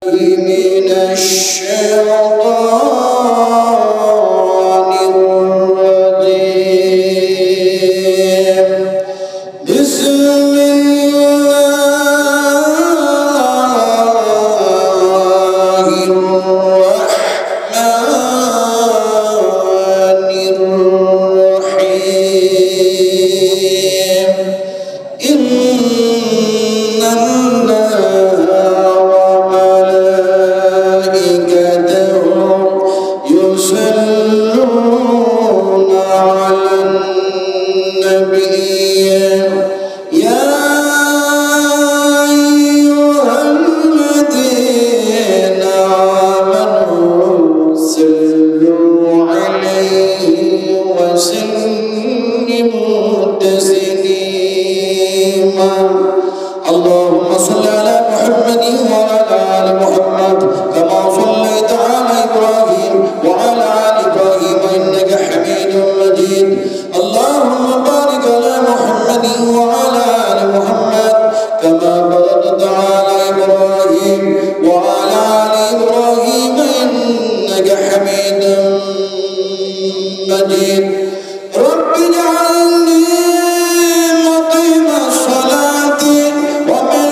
من الشيطان الرجيم بسم الله الرحمن الرحيم إن اللهم صل على محمد وعلى آل محمد كما صليت على إبراهيم وعلى آل إبراهيم إنك حميد مجيد اللهم بارك على محمد وعلى آل محمد كما باركت على إبراهيم وعلى آل إبراهيم إنك حميد مجيد رب اجعلني مقيم الصلاة ومن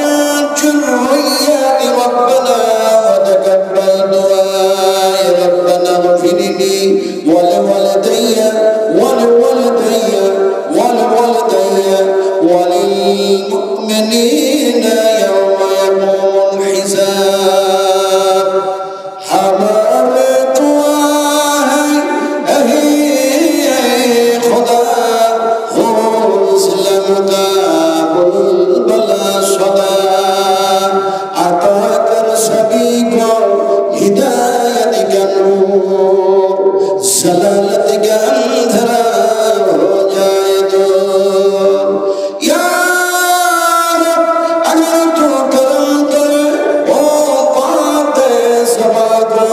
ذريتي ربنا وتقبل دعائي ربنا اغفر لي ولوالدي وللمؤمنين يوم يقوم الحساب حملت خدا غسل بلا صدا عطا کر سبھی کو ہدایت کا نور ضلالت کا اندھیرا ہو جائے تو یا رب اگر تو کرم کرے وہ بات سبا کو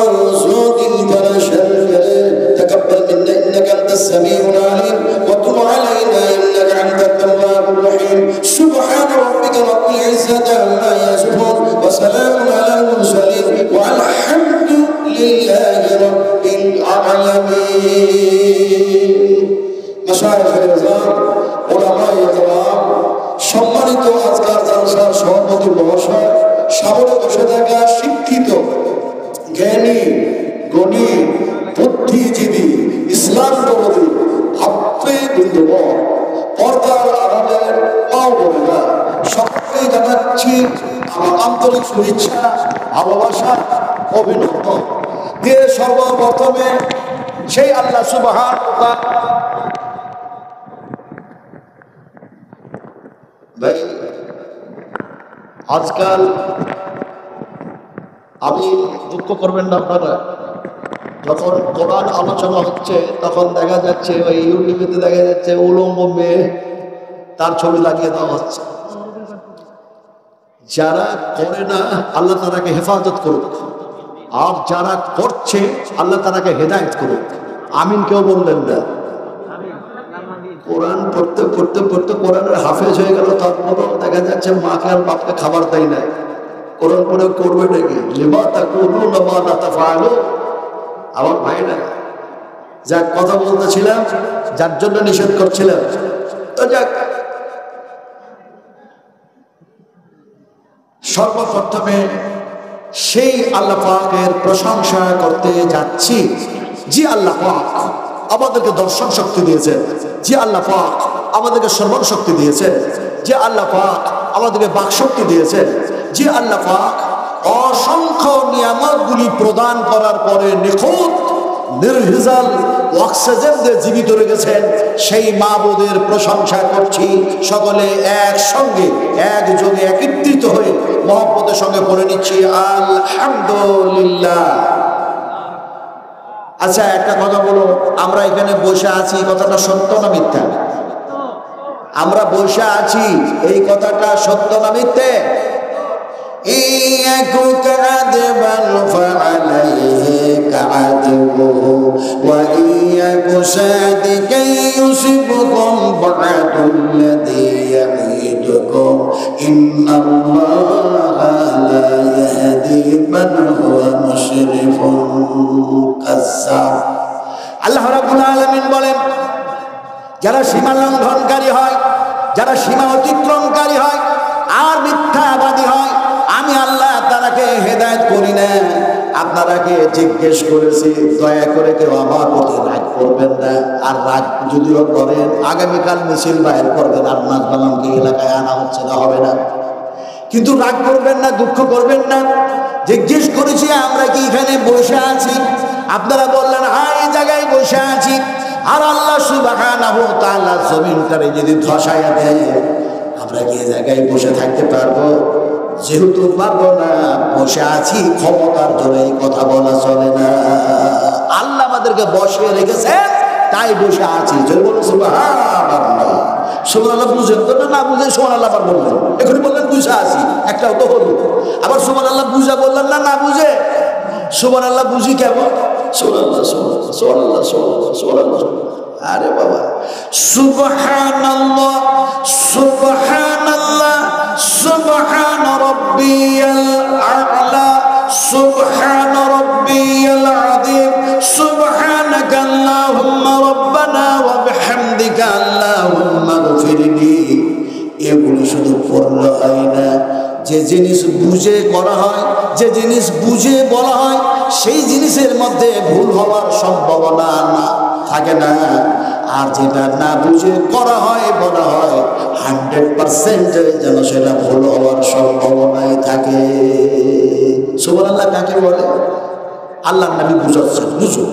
سو دل پر شر کرے تقبل منا انك انت السميع العليم وتب علينا انك انت التواب الرحيم سبحان ربك رب العزة عما يصفون وسلام على المرسلين والحمد لله رب العالمين مشايخ الكرام علماء الكرام সম্মানিত আজকের জলসার সভাপতি মহাশয় সামনে বসে থাকা শিক্ষিত জ্ঞানী গুণী বুদ্ধিজীবী ইসলাম দরদি ভাতৃবৃন্দগণ পর্দার আড়ালের পাও বোনেরা সকলকে জানাচ্ছি আমার আন্তরিক শুভেচ্ছা ভালোবাসা অভিনন্দন দিয়ে সর্বপ্রথমে সেই আল্লাহ সুবহানাহু ওয়া তাআলা ভাই আজকাল আমি দুঃখ করবেন না আপনারা যখন কোরআন আলোচনা হচ্ছে তখন দেখা যাচ্ছে ওই ইউটিউবেতে দেখা যাচ্ছে উলঙ্গ মেয়ে তার ছবি লাগিয়ে দেওয়া হচ্ছে যারা করে না আল্লাহ তাআলাকে হেফাজত করুক আর যারা করছে আল্লাহ তাআলাকে হেদায়েত করুক আমিন কেউ বললেন না কোরআন পড়তে পড়তে পড়তে কোরআনের হাফেজ হয়ে গেল তারপরও দেখা যাচ্ছে মাকে আর বাপকে খাবার দেয় না কোরআন পড়ে করবে নাকি লিমা তাকুলুনা মা লা তাফআলুন আমার ভাই না যা কথা বলতেছিলাম যার জন্য নিষেধ করছিলাম তো যাক সর্বপ্রথমে সেই আল্লাহ পাকের প্রশংসা করতে যাচ্ছি যে আল্লাহ পাক আমাদেরকে দর্শন শক্তি দিয়েছেন যে আল্লাহ পাক আমাদেরকে শ্রবণ শক্তি দিয়েছেন যে আল্লাহ পাক আমাদেরকে বাক শক্তি দিয়েছেন যে আল্লাহ পাক অসংখ্য নিয়ামতগুলি প্রদান করার পরে নিখুঁত নির্ভেজাল অক্সিজেন দিয়ে জীবিত রেখেছেন সেই মাবুদের প্রশংসা করছি সকলে একসঙ্গে একযোগে একত্রিত হয়ে মহব্বতের সঙ্গে পড়ে নিচ্ছি আলহামদুলিল্লাহ। আচ্ছা একটা কথা বলো, আমরা এখানে বসে আছি কথাটা সত্য না মিথ্যা? আমরা বসে আছি এই কথাটা সত্য না মিথ্যে? إياكم كعذبا فعليه كعذبه وإياك صادقا يصبكم بعد الذي يعيدكم إن الله لا يهدي من মান হুয়া মুশরিফুন কাজ্জাব। আল্লাহ রাব্বুল আলামিন বলেন, যারা সীমা লঙ্ঘনকারী হয়, যারা সীমা অতিক্রমকারী হয় আর মিথ্যাবাদী হয়, আমি আল্লাহ তারাকে হেদায়েত করি না। আপনারাকে জিজ্ঞেস করেছি, দয়া করে কেউ আমার প্রতি রাগ করবেন না। আর রাগ যদিও করেন, আগামীকাল মিছিল বাইর করবেন, আর নাজমালামকে এলাকায় আনা হচ্ছে না, হবে না। কিন্তু রাগ করবেন না, দুঃখ করবেন না। জিজ্ঞেস করেছি আমরা কি এখানে বসে আছি? আপনারা বললেন হ্যাঁ এই জায়গায় বসে আছি। আর আল্লাহ সুবহানাহু ওয়া তাআলা জমিনটারে যদি ধসায়া দেয়, আমরা কি এই জায়গায় বসে থাকতে পারবো? যেহেতু পারবো না, বসে আছি ক্ষমতার জোরে, কথা বলা চলে না। আল্লাহ আমাদেরকে বসিয়ে রেখেছেন, তাই বসে আছি। যদি বলুন সুবহানাল্লাহ, সুবহানাল্লাহ বুঝেন তো না? বুঝে সুবহানাল্লাহ আবার বললেন, এখনই বললেন বুঝে আছি, একটাও তো হলো। আবার সুবহানাল্লাহ বুঝা বললেন না, না বুঝে সুবহানাল্লাহ বুঝি কেমন? সুবহানাল্লাহ সুবহানাল্লাহ সুবহানাল্লাহ সুবহানাল্লাহ। আরে বাবা, সুবহানাল্লাহ সুবহানাল্লাহ সুবহান রাব্বিয়াল আ'লা সুবহান রাব্বিয়াল আযীম সুবহানাকা আল্লাহুম্মা রাব্বানা ওয়া বিহামদিকা আল্লাহুম্মা গফিরলি। এগুলো শুধু পড়লে হয় না, যে জিনিস বুঝে করা হয়, যে জিনিস বুঝে বলা হয়, সেই জিনিসের মধ্যে ভুল হওয়ার সম্ভাবনা না থাকে না। আর যেটা না বুঝে করা হয়, বলা হয়, 100% যেন সেটা ভুল হওয়ার সম্ভাবনাই থাকে। সুবহানাল্লাহ কাকে বলে? আল্লাহর নবী বুঝাচ্ছেন, বুঝো।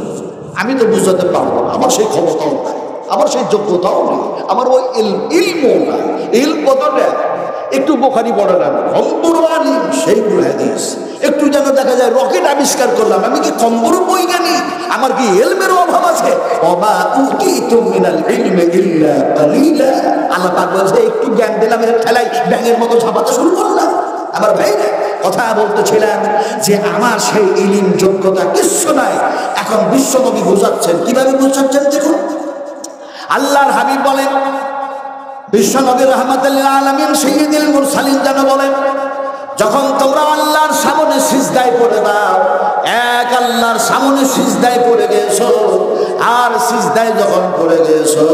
আমি তো বুঝাতে পারবো না, আমার সেই ক্ষমতাও নাই, আমার সেই যোগ্যতাও নেই, আমার ওই ইলমও নাই। ইলম কতটা? একটু বুখারী পড়ে না, কম্বুর আলিম সেইগুলো হাদিস। একটু যেন দেখা যায় রকেট আবিষ্কার করলাম, আমি কি কম্বুর বৈজ্ঞানিক? আমার কি ইলমের অভাব আছে? ওমা উতিতু মিনাল ইলমি ইল্লা কালিলা। আল্লাহ পাক বলছে একটু জ্ঞান দিলাম, এর ঠেলাই ব্যাঙের মতো ঝাপাতে শুরু করলাম। আমার ভাই কথা বলতেছিলাম যে আমার সেই ইলম যোগ্যতা কিচ্ছু নাই। এখন বিশ্বনবী বুঝাচ্ছেন, কিভাবে বুঝাচ্ছেন দেখুন। আল্লাহর হাবিব বলেন, বিশ্বনবী রাহমাতুল লিল আলামিন সাইয়্যিদুল মুরসালিন যেন বলেন, যখন তোমরা আল্লাহর সামনে সিজদায় পড়ে দাও, এক আল্লাহর সামনে সিজদায় পড়ে গেছো, আর সিজদায় যখন পড়ে গেছো,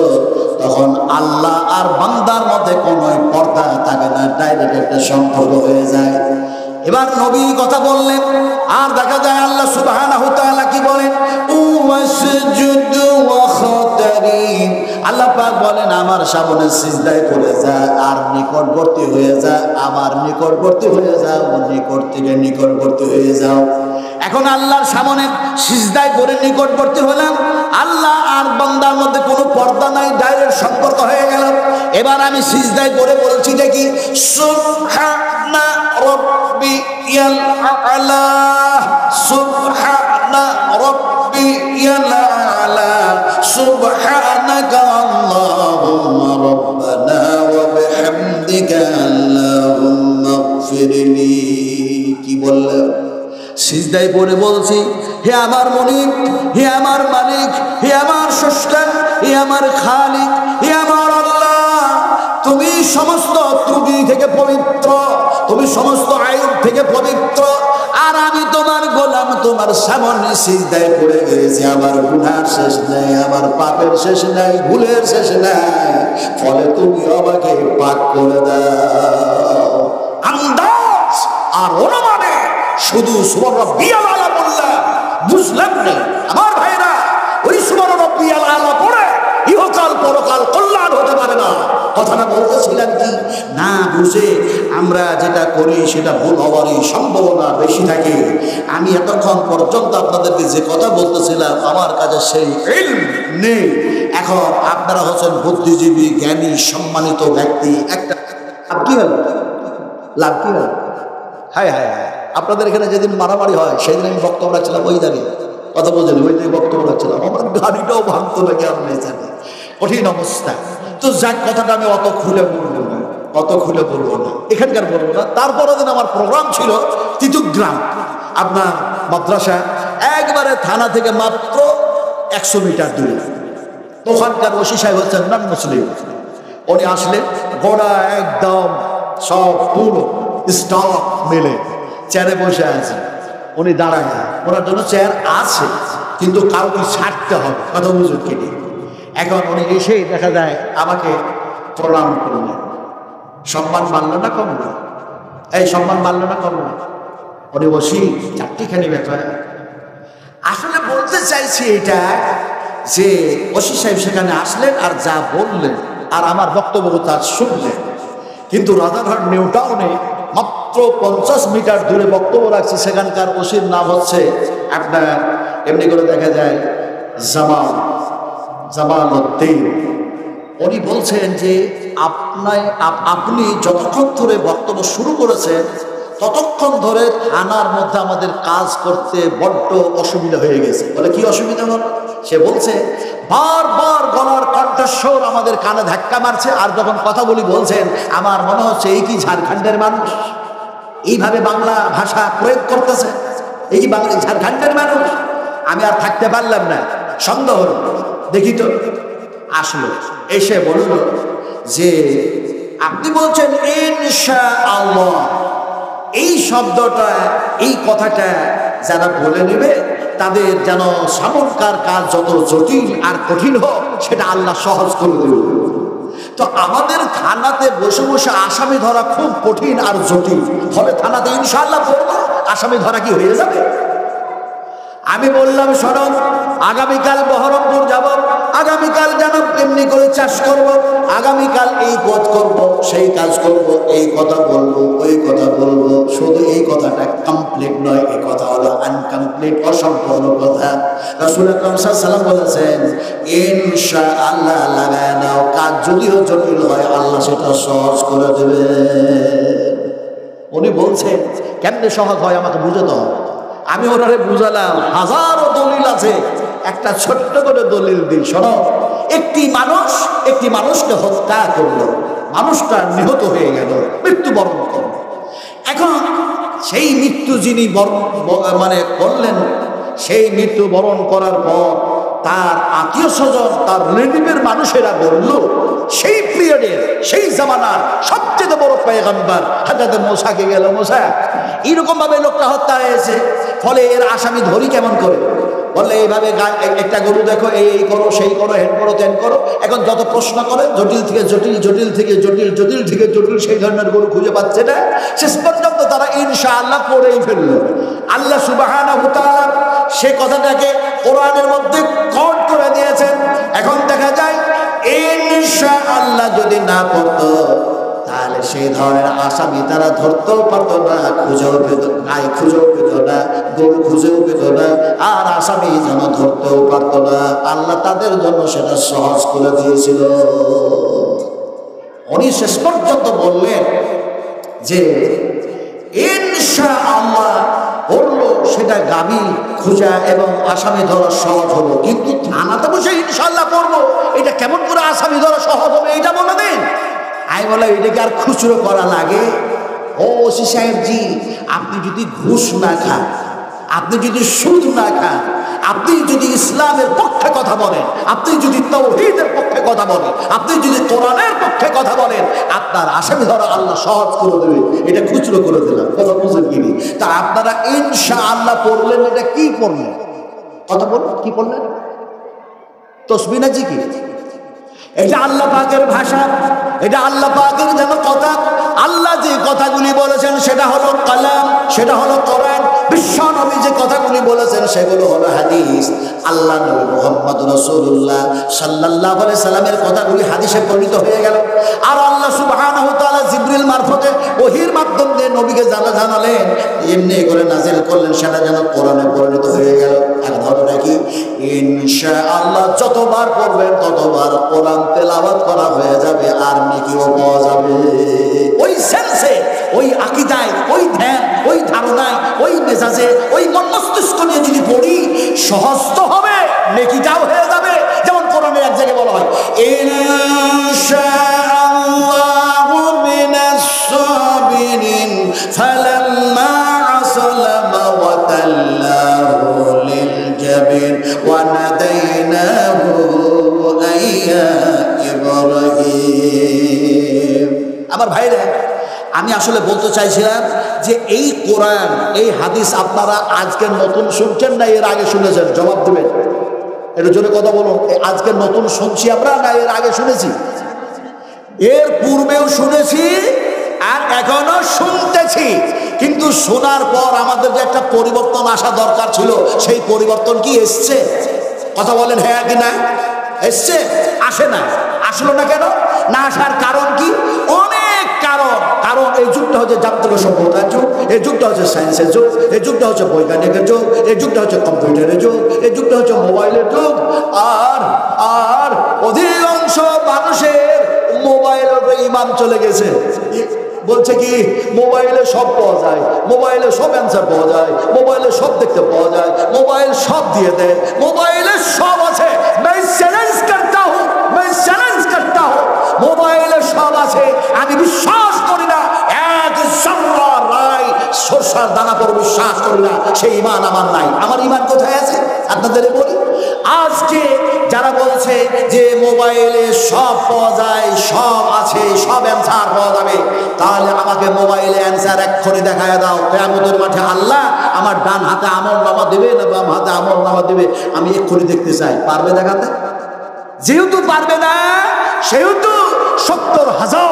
তখন আল্লাহ আর বান্দার মধ্যে কোনো পর্দা থাকে না, ডাইরেক্ট একটা সম্পর্ক হয়ে যায়। এবার নবী কথা বললেন, আর দেখা যায় আল্লাহ সুবহানাহু ওয়া তাআলা কি বলেন, ওয়াসজুদু ওয়াখতারিন। আল্লাহ পাক বলেন আমার সামনে সিজদায় পড়ে যা, আর নিকটবর্তী হয়ে যা, আমার নিকটবর্তী হয়ে যাও, নিকট থেকে নিকটবর্তী হয়ে যাও। এখন আল্লাহর সামনে সিজদায় পড়ে নিকটবর্তী হলাম, আল্লাহ আর বান্দার মধ্যে কোনো পর্দা নাই, ডাইরেক্ট সম্পর্ক হয়ে গেল। এবার আমি সিজদায় পড়ে বলছি দেখি, সুবহানা রাব্বিয়াল আ'লা সুবহানা রাব্বিয়াল আ'লা সুবহানাকা আল্লাহুম্মা রাব্বানা ওয়া বিহামদিকা আল্লাহুম্মা গফিরলি। কি বললেন? সিজদায় পড়ে বলছি, হে আমার মালিক, হে আমার মালিক, হে আমার স্রষ্টা, হে আমার খালিক, হে আমার আল্লাহ, তুমি সমস্ত ত্রুটি থেকে পবিত্র, তুমি সমস্ত আইব থেকে পবিত্র। আর আমি তোমার গোলাম, তোমার সামনে সিজদায় পড়ে গেছি। আমার গুনার শেষ নাই, আমার পাপের শেষ নাই, ভুলের শেষ নাই, ফলে তুমি আমাকে পাক করে দাও। আন্দাজ আর অনুমানে শুধু সুবহান রাব্বিয়াল আলা বললাম, বুঝলাম না আমার ভাইরা। ওই সুবহান রাব্বিয়াল আলা পড়ে ইহকাল পরকাল কল্যাণ হতে পারে না। কথাটা বলতেছিলাম কি, না বুঝে আমরা যেটা করি সেটা ভুল হওয়ারই সম্ভাবনা বেশি থাকে। আমি এতক্ষণ পর্যন্ত আপনাদেরকে যে কথা বলতেছিলাম, আমার কাছে সেই ইলম নেই। এখন আপনারা হচ্ছেন বুদ্ধিজীবী, জ্ঞানী, সম্মানিত ব্যক্তি। একটা লাভ কি হল? লাভ কি হল? হায় হায় হায়, আপনাদের এখানে যেদিন মারামারি হয় সেদিন আমি বক্তব্য রাখছিলাম ওই জায়গায়, কথা বলছেন, ওই জায়গায় বক্তব্য রাখছিলাম, আমার গাড়িটাও ভাঙতো নাকি আপনি জানেন, কঠিন অবস্থা। তো যাক, কথাটা আমি অত খুলে বলবো না, অত খুলে বলবো না, এখানকার বলবো না। তারপরের দিন আমার প্রোগ্রাম ছিল তিতুগ্রাম, আপনার মাদ্রাসা, একবারে থানা থেকে মাত্র 100 মিটার দূরে। ওখানকার ওসি সাহেব হচ্ছেন নন মুসলিম। উনি আসলে গোড়া একদম সব পুরো স্টক মেলে চেয়ারে বসে আছে। উনি দাঁড়ায় না, ওনার জন্য চেয়ার আছে কিন্তু কাউকে ছাড়তে হবে, কথা বুঝুন কিনি। এখন উনি এসেই দেখা যায় আমাকে প্রণাম করলেন। সম্মান মানল না কমল? এই সম্মান মানল না কমল? উনি বসি চারটিখানি ব্যাপার। আসলে বলতে চাইছি এটা যে ওসি সাহেব সেখানে আসলেন আর যা বললেন আর আমার বক্তব্য তার শুনলেন, কিন্তু রাজারহাট নিউ টাউনে মাত্র 50 মিটার দূরে বক্তব্য রাখছে। সেখানকার ওসির নাম হচ্ছে আপনার এমনি করে দেখা যায় জামাল উদ্দিন। উনি বলছেন যে আপনি যতক্ষণ ধরে বক্তব্য শুরু করেছেন ততক্ষণ ধরে থানার মধ্যে আমাদের কাজ করতে বড্ড অসুবিধা হয়ে গেছে। বলে কি অসুবিধা হল? সে বলছে বারবার গলার কণ্ঠস্বর আমাদের কানে ধাক্কা মারছে, আর যখন কথা বলি বলছেন আমার মনে হচ্ছে এই কি ঝাড়খণ্ডের মানুষ, এইভাবে বাংলা ভাষা প্রয়োগ করতেছে, এই কি বাংলা ঝাড়খণ্ডের মানুষ। আমি আর থাকতে পারলাম না, সন্দেহ হল, দেখি তো। আসলো, এসে বলল যে আপনি বলছেন ইনশাআল্লাহ, এই শব্দটা, এই কথাটা যারা বলে নেবে তাদের যেন সামনকার কাজ যত জটিল আর কঠিন হোক সেটা আল্লাহ সহজ করে দেবে। তো আমাদের থানাতে বসে বসে আসামি ধরা খুব কঠিন আর জটিল, ফলে থানাতে ইনশাআল্লাহ পড়বো, আসামি ধরা কি হয়ে যাবে? আমি বললাম শোনো, আগামীকাল বহরমপুর যাব, আগামীকাল যেন এমনি করে চাষ করব, আগামীকাল এই পথ করব, সেই কাজ করব, এই কথা বলবো, ওই কথা বলবো। শুধু এই কথাটা কমপ্লিট নয়, এই কথা হলো আনকমপ্লিট, অসম্পূর্ণ কথা। রাসূল আকরাম সাল্লাল্লাহু আলাইহি ওয়াসাল্লাম বলেছেন ইনশাআল্লাহ লাগায় নাও, কাজ যদিও জটিল হয় আল্লাহ সেটা সহজ করে দেবে। উনি বলছেন কেমনে সহজ হয় আমাকে বুঝাতে হবে। আমি ওনারে বুঝালাম, হাজারো দলিল আছে, একটা ছোট্ট করে দলিল দিই, শোনো। একটি মানুষকে হত্যা করলো, মানুষটা নিহত হয়ে গেল, মৃত্যুবরণ করল। এখন সেই মৃত্যু যিনি করলেন, সেই মৃত্যুবরণ করার পর তার আত্মীয় স্বজন, তার রিলেটিভের মানুষেরা বলল সেই পিরিয়ডের, সেই জামানার সবচেয়ে বড় পয়গম্বর হযরত মুসাকে গেল, মুসা এইরকম ভাবে লোকটা হত্যা হয়েছে, ফলে এর আসামি ধরি কেমন করে? বললে এইভাবে একটা গরু দেখো, এই করো, সেই করো, হেন করো, তেন করো। এখন যত প্রশ্ন করে জটিল থেকে জটিল, জটিল থেকে জটিল, জটিল থেকে জটিল, সেই ধরনের গরু খুঁজে পাচ্ছে না। শেষ পর্যন্ত তারা ইনশাআল্লাহ পড়েই ফেললো। আল্লাহ সুবহানাহু ওয়া তাআলা সে কথাটাকে কোরআনের মধ্যে কোট করে দিয়েছেন। এখন দেখা যায় ইনশাআল্লাহ যদি না পড়তো তাহলে সেই ধরনের আসামি তারা ধরতেও পারতো না, খুঁজেও পেত, গায়ে খুঁজেও পেত না, গরু খুঁজেও পেত না, আর আসামি যেন ধরতেও পারতো না। আল্লাহ তাদের জন্য সেটা সহজ করে দিয়েছিল। উনি শেষ পর্যন্ত বললেন যে ইনশাআল্লাহ বললো, সেটা গাবি খোঁজা এবং আসামি ধরা সহজ হলো, কিন্তু থানাতে বসে ইনশাআল্লাহ পড়বো, এটা কেমন করে আসামি ধরা সহজ হবে এটা বলে দিন। আমি বলে এটাকে আর খুচরো করা লাগে? ও ওসি সাহেব জি, আপনি যদি ঘুষ না খান, আপনি যদি সুদ না খান, আপনি যদি ইসলামের পক্ষে কথা বলেন, আপনি যদি তাওহীদের পক্ষে কথা বলেন, আপনি যদি কোরআনের পক্ষে কথা বলেন, আপনার আসামি ধরা আল্লাহ সহজ করে দেবে। এটা খুচরো করে দিলাম, কথা বুঝেন কি? তা আপনারা ইনশাআল্লাহ পড়লেন, এটা কি পড়লেন? কথা বলুন, কি পড়লেন? তাসবিহ না জিকির? এটা আল্লাহ পাকের ভাষা, এটা আল্লাহ পাকের যেন কথা। আল্লাহ যে কথাগুলি বলেছেন সেটা হলো কালাম, সেটা হলো কোরআন। বিশ্ব নবী যে কথাগুলি বলেছেন সেগুলো হলো হাদিস। আল্লাহ নবী মুহাম্মদ রাসূলুল্লাহ সাল্লাল্লাহু আলাইহি সাল্লামের কথাগুলি হাদিসে পরিণত হয়ে গেল। আর আল্লাহ সুবহানাহু ওয়া তাআলা জিবরিল মারফতে ওহীর মাধ্যমে নবীকে জানালেন, এমনি করে নাযিল করলেন, সেটা যেন কোরআনে পরিণত হয়ে গেল। আর ধরো নাকি ইনশাআল্লাহ যতবার পড়বেন ততবার কোরআন তেলাওয়াত করা হয়ে যাবে, আর নেকিও পাওয়া যাবে। ওই সেন্সে, ওই আকীদায়, ওই ধ্যান, ওই ধারণায়, ওই মেজাজে, ওই মন মস্তিষ্ক নিয়ে যদি পড়ি, সহজ তো হবে, নেকিটাও হয়ে যাবে। যেমন কোরআনের এক জায়গায় বলা হয় ইনশাআল্লাহু মিনাস সাবিরিন ফালাম্মা আসালামা ওয়া তাল্লাহু লিল জাবিন ওয়া নাদাইনাহু আইয়া ইব্রাহিম। আমার ভাইরা, আমি আসলে বলতে চাইছিলাম যে এই কোরআন এই হাদিস আপনারা আজকে নতুন শুনছেন না এর আগে শুনেছেন? জবাব দেবেন, এর জন্য কথা বলুন। আজকে নতুন শুনছি আমরা না এর আগে শুনেছি? এর পূর্বেও শুনেছি আর এখনো শুনতেছি, কিন্তু শোনার পর আমাদের যে একটা পরিবর্তন আসা দরকার ছিল, সেই পরিবর্তন কি এসছে? কথা বলেন হ্যাঁ কি না? এসছে? আসে না। আসলো না কেন? না আসার কারণ কি? অনেক কারণ। কারণ এই যুগটা হচ্ছে যান্ত্রিক সভ্যতার যুগ, এই যুগটা হচ্ছে সায়েন্সের যুগ, এই যুগটা হচ্ছে বৈজ্ঞানিকের যুগ, এই যুগটা হচ্ছে কম্পিউটারের যুগ, এই যুগটা হচ্ছে মোবাইলের যুগ। আর আর অধিকাংশ মানুষের মোবাইলের উপরে ঈমান চলে গেছে। বলছে কি মোবাইলে সব পাওয়া যায়, মোবাইলে সব অ্যান্সার পাওয়া যায়, মোবাইলে সব দেখতে পাওয়া যায়, মোবাইল সব দিয়ে দেয়, মোবাইলে সব আছে। मैं চ্যালেঞ্জ करता हूं, मैं চ্যালেঞ্জ करता हूं, মোবাইলে সব আছে। আমি বিশ্বাস করি না এক জর্রা রাই সরষার দানা পর বিশ্বাস করি না, সেই ঈমান আমার নাই। আমার ঈমান কোথায় আছে আপনাদের বলি। আজকে যারা বলছে যে মোবাইলে সব পাওয়া যায়, সব আছে, সব অ্যান্সার পাওয়া যাবে, তাহলে আমাকে মোবাইলে অ্যান্সার এক্ষুনি দেখায় দাও। কিয়ামতের মাঠে আল্লাহ আমার ডান হাতে আমলনামা দেবে না বাম হাতে আমলনামা দেবে, আমি এক্ষুনি দেখতে চাই। পারবে দেখাতে? যেহেতু পারবে না, সেহেতু 70,000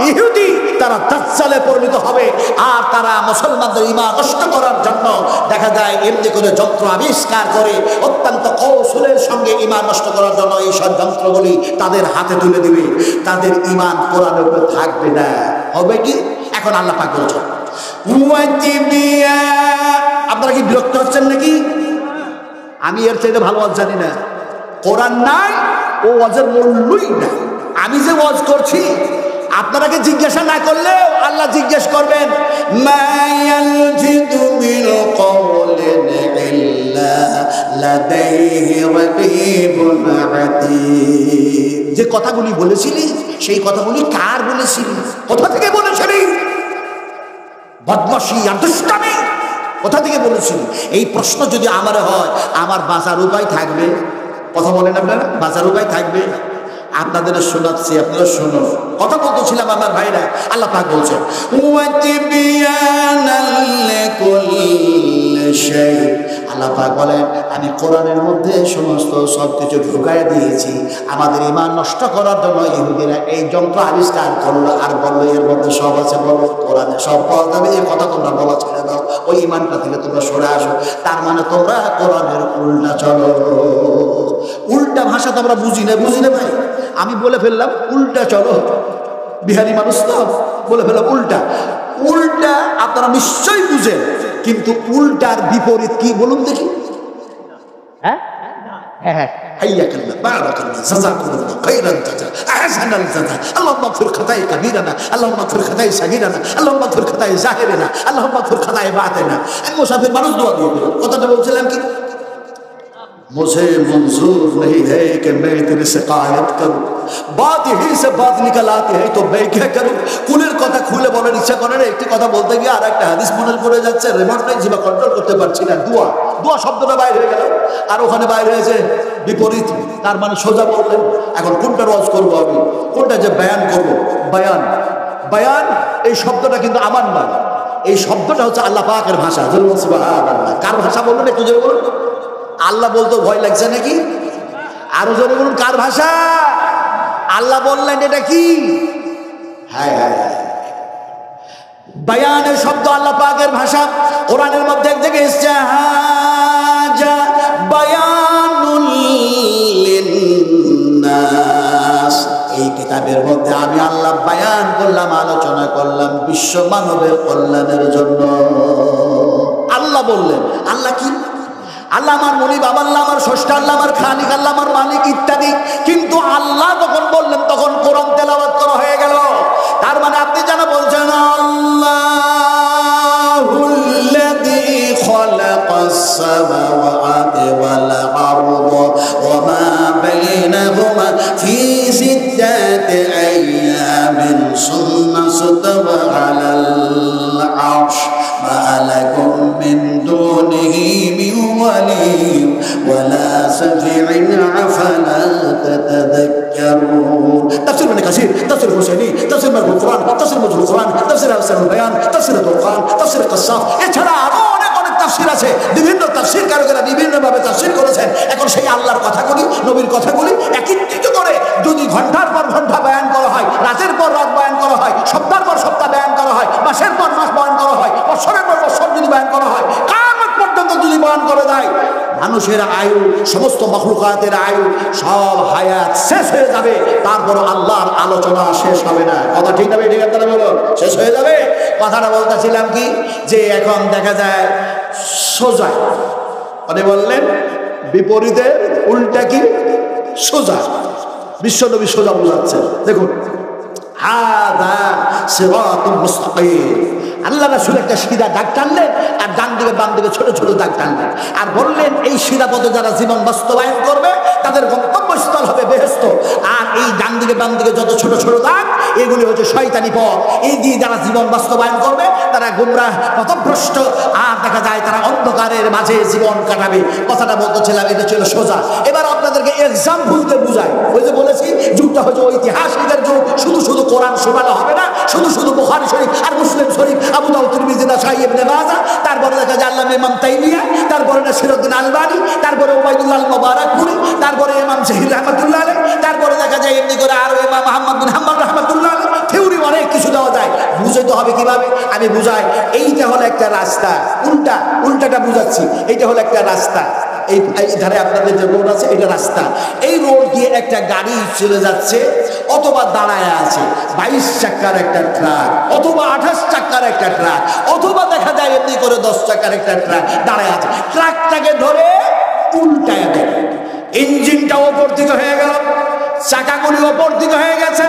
ইহুদি তারা দাজ্জালে পরিণত হবে। আর তারা মুসলমানদের ঈমান নষ্ট করার জন্য দেখা যায় এমনি করে যন্ত্র আবিষ্কার করে অত্যন্ত কৌশলের সঙ্গে ঈমান নষ্ট করার জন্য এই সব যন্ত্রগুলি তাদের হাতে তুলে দিবে। তাদের ঈমান কোরআনের উপরে থাকবে না। হবে কি? এখন আল্লাহ পাক বলছেন, আপনারা কি বিরক্ত হচ্ছেন নাকি? আমি এর চাইতে ভালো ওয়াজ জানি না। কোরআন নাই, ও ওয়াজের মূল্যই নাই। আমি যে ওয়াজ করছি আপনারাকে জিজ্ঞাসা না করলে আল্লাহ জিজ্ঞেস করবেন, মা ইয়ালফিযু মিন কওলিন ইল্লা লাদাইহি রাকীবুন আতীদ। যে কথাগুলি বলেছিলি সেই কথাগুলি কার বলেছিলি? কোথা থেকে বলেছিলি? বদমাশি আর দুষ্টামি কোথা থেকে বলেছিলি? এই প্রশ্ন যদি আমার হয়, আমার বাঁচার উপায় থাকবে? কথা বলেন আপনারা, বাঁচার উপায় থাকবে? আপনাদের শোনাচ্ছি, আপনারা শুনুন। কথা বলতেছিলাম আমার ভাইরা, আল্লাহ পাক বলছেন আল্লাহ পাক বলেন আমি কোরআনের মধ্যে সমস্ত সবকিছু ঢুকাইয়া দিয়েছি। আমাদের ঈমান নষ্ট করার জন্য ইহুদিরা এই যন্ত্র আবিষ্কার করলো আর বললো এর মধ্যে সব আছে, বলো কোরআনে সব পাওয়া যাবে। এই কথা তোমরা বলা ছেড়ে দাও, ওই ঈমানটা থেকে তোমরা সরে আসো। তার মানে তোমরা কোরআনের উল্টা চলো। উল্টা ভাষা তো আমরা বুঝি না ভাই। আমি বলে ফেললাম উল্টা চলো, বিহারি মানুষ তো বলে ফেললাম উল্টা। উল্টা আপনারা নিশ্চয়ই বুঝেন, কিন্তু উল্টার বিপরীত কি বলুন দেখি? হ্যাঁ হ্যাঁ, হাইয়াকাল্লাহ, বারাকাল্লাহ, জাযাকুমুল্লাহ খাইরান জাযা, আহসানাল জাযা, আল্লাহুম্মা গফির খাতাই কাবীরানা, আল্লাহুম্মা গফির খাতাই সাগীরানা, আল্লাহুম্মা গফির খাতাই জাহিরিনা, আল্লাহুম্মা গফির খাতাই বাতিনা। আমি মুসাফির মানুষ দোয়া দিয়ে কথাটা বলছিলাম কি, मुझे मंजूर नहीं है कि मैं तेरे शिकायत करूं, बात यही से बात निकल आती है तो मैं क्या करूं। কুলের কথা খুলে বলার ইচ্ছা করে না, একটি কথা বলতে গিয়ে আর একটা হাদিস মনে পড়ে যাচ্ছে, রিমোট নাই, জিভা কন্ট্রোল করতে পারছি না। দোয়া শব্দটা বাইরে হয়ে গেল, আর ওখানে বাইরে হয়েছে বিপরীত। তার মানে সোজা বললেন এখন কোনটা ওয়াজ করবো আমি, কোনটা যে বয়ান করবো। বয়ান এই শব্দটা কিন্তু আমার না, এই শব্দটা হচ্ছে আল্লাহ পাকের ভাষা। সুবহানাল্লাহ। কার ভাষা বলবেন একটু জোরে বলুন। আল্লাহ বলতে ভয় লাগছে নাকি? আরো জোরে বলুন, কার ভাষা? আল্লাহ বললেন এটা কি? হ্যাঁ, বয়ানের শব্দ আল্লাহ পাকের ভাষা। কোরআনের মধ্যে এক জায়গায় এসেছে হাজা বায়ানুল লিন্নাস। এই কিতাবের মধ্যে আমি আল্লাহ বয়ান করলাম, আলোচনা করলাম বিশ্ব মানবের কল্যাণের জন্য। আল্লাহ বললেন। আল্লাহ কি? আল্লাহ আমার মুনিব, আল্লাহ আমার স্রষ্টা, আল্লাহ আমার খালিক, আল্লাহ আমার মালিক ইত্যাদি। কিন্তু আল্লাহ যখন বললেন তখন কোরআন তেলাওয়াত করা হয়ে গেল। তার মানে আপনি যেন বলছেন আল্লাহুল্লাযী খালাকাস সামাওয়াতি ওয়াল আরদা ওয়া মা বাইনাহুমা ফি সিত্তাতি আইয়ামিন সুম্মা ইসতাওয়া আলাল আরশ মা লাকুম মিন দুনিহি মিন ওয়ালিয়্যিন ওয়ালা শাফি'in আফালা তাতাযাক্কারুন। তাফসীর মানে কাসির, তাফসীর হুসাইনি, তাফসীর মারফুল কোরআন, তাফসীর মজরুল কোরআন, তাফসীর আহসানুল বায়ান, তাফসীর তুরকান, তাফসীর কাসাফ, এছাড়া আরো অনেক অনেক তাফসীর আছে। বিভিন্ন তাফসীর কারকেরা বিভিন্নভাবে তাফসীর করেছেন। এখন সেই আল্লাহর কথাগুলি, নবীর কথাগুলি একত্রিত করে যদি ঘন্টার পর ঘন্টা বয়ান করা হয়, রাতের পর রাত বয়ান করা হয়, সপ্তাহের পর সপ্তাহ বয়ান করা হয়, মাসের পর মাস বয়ান করা হয়, বছরের পর বছর যদি বয়ান করা হয়, কিয়ামত পর্যন্ত যদি বয়ান করে দেয়, মানুষের আয়ু, সমস্ত মাখলুকাতের আয়ু, সব হায়াত শেষ হয়ে যাবে, তারপর আল্লাহর আলোচনা শেষ হবে না। কথা ঠিক না? ঠিক আছে, বলো শেষ হয়ে যাবে। কথাটা বলতেছিলাম কি, যে এখন দেখা যায় সোজা, মানে বললেন বিপরীতে, উল্টা কি সোজা। বিশ্বনবী সোজা বোঝাচ্ছে। দেখুন, হাদা সিরাতুল মুস্তাকিম। আল্লাহ রাসূল একটা সিধা দাগ টানলেন, আর ডান দিকে বাম দিকে ছোট ছোট দাগ টানলেন, আর বললেন এই সিধা পথে যারা জীবন বাস্তবায়ন করবে তাদের গন্তব্যস্থল হবে বেহেশত। আর এই ডান দিকে বাম দিকে যত ছোট ছোট দাগ, এগুলি হচ্ছে শয়তানি পথ। এই দিয়ে যারা জীবন বাস্তবায়ন করবে তারা গুমরাহ, পথভ্রষ্ট, আর দেখা যায় তারা অন্ধকারের মাঝে জীবন কাটাবে। কথাটা বলতেছিলাম, এটা ছিল সোজা। এবার আপনাদেরকে এক্সাম্পল দিয়ে বুঝাই। ওই যে বলেছি, যুগটা হচ্ছে ঐতিহাসিকদের যুগ। শুধু শুধু কোরআন শোনানো হবে না, শুধু শুধু বুখারী শরীফ আর মুসলিম শরীফ, আবু দাউদ, তিরমিজি, নাসাঈ, ইবনে মাজাহ, তারপরে দেখা যায় আল্লামা ইমাম তাইমিয়া, তারপরে নাসিরউদ্দিন আলবানী, তারপরে ওবাইদুল্লাহ মুবারাকপুরী, তারপরে ইমাম জাহির রাহমাতুল্লাহ আলাইহি, তারপরে দেখা যায় এমনি করে আরো ইমাম আহমদ বিন হাম্বল রাহমাতুল্লাহ আলাইহি। থিওরি অনেক কিছু দেওয়া যায়, বুঝাইতে হবে কিভাবে আমি বুঝাই। এইটা হলো একটা রাস্তা, উল্টাটা বুঝাচ্ছি। এইটা হলো একটা রাস্তা, এই ধারে আপনাদের যে রোড আছে, এটা রাস্তা। এই রোড দিয়ে একটা গাড়ি চলে যাচ্ছে, অথবা দাঁড়ায় আছে 22 চাকার একটা ট্রাক, অথবা 28 চাকার একটা ট্রাক, অথবা দেখা যায় এমনি করে 10 চাকার একটা ট্রাক দাঁড়ায় আছে। ট্রাকটাকে ধরে উল্টায় দেয়, ইঞ্জিনটা ওপর দিকে হয়ে গেল, চাকাগুলি ওপর দিকে হয়ে গেছে,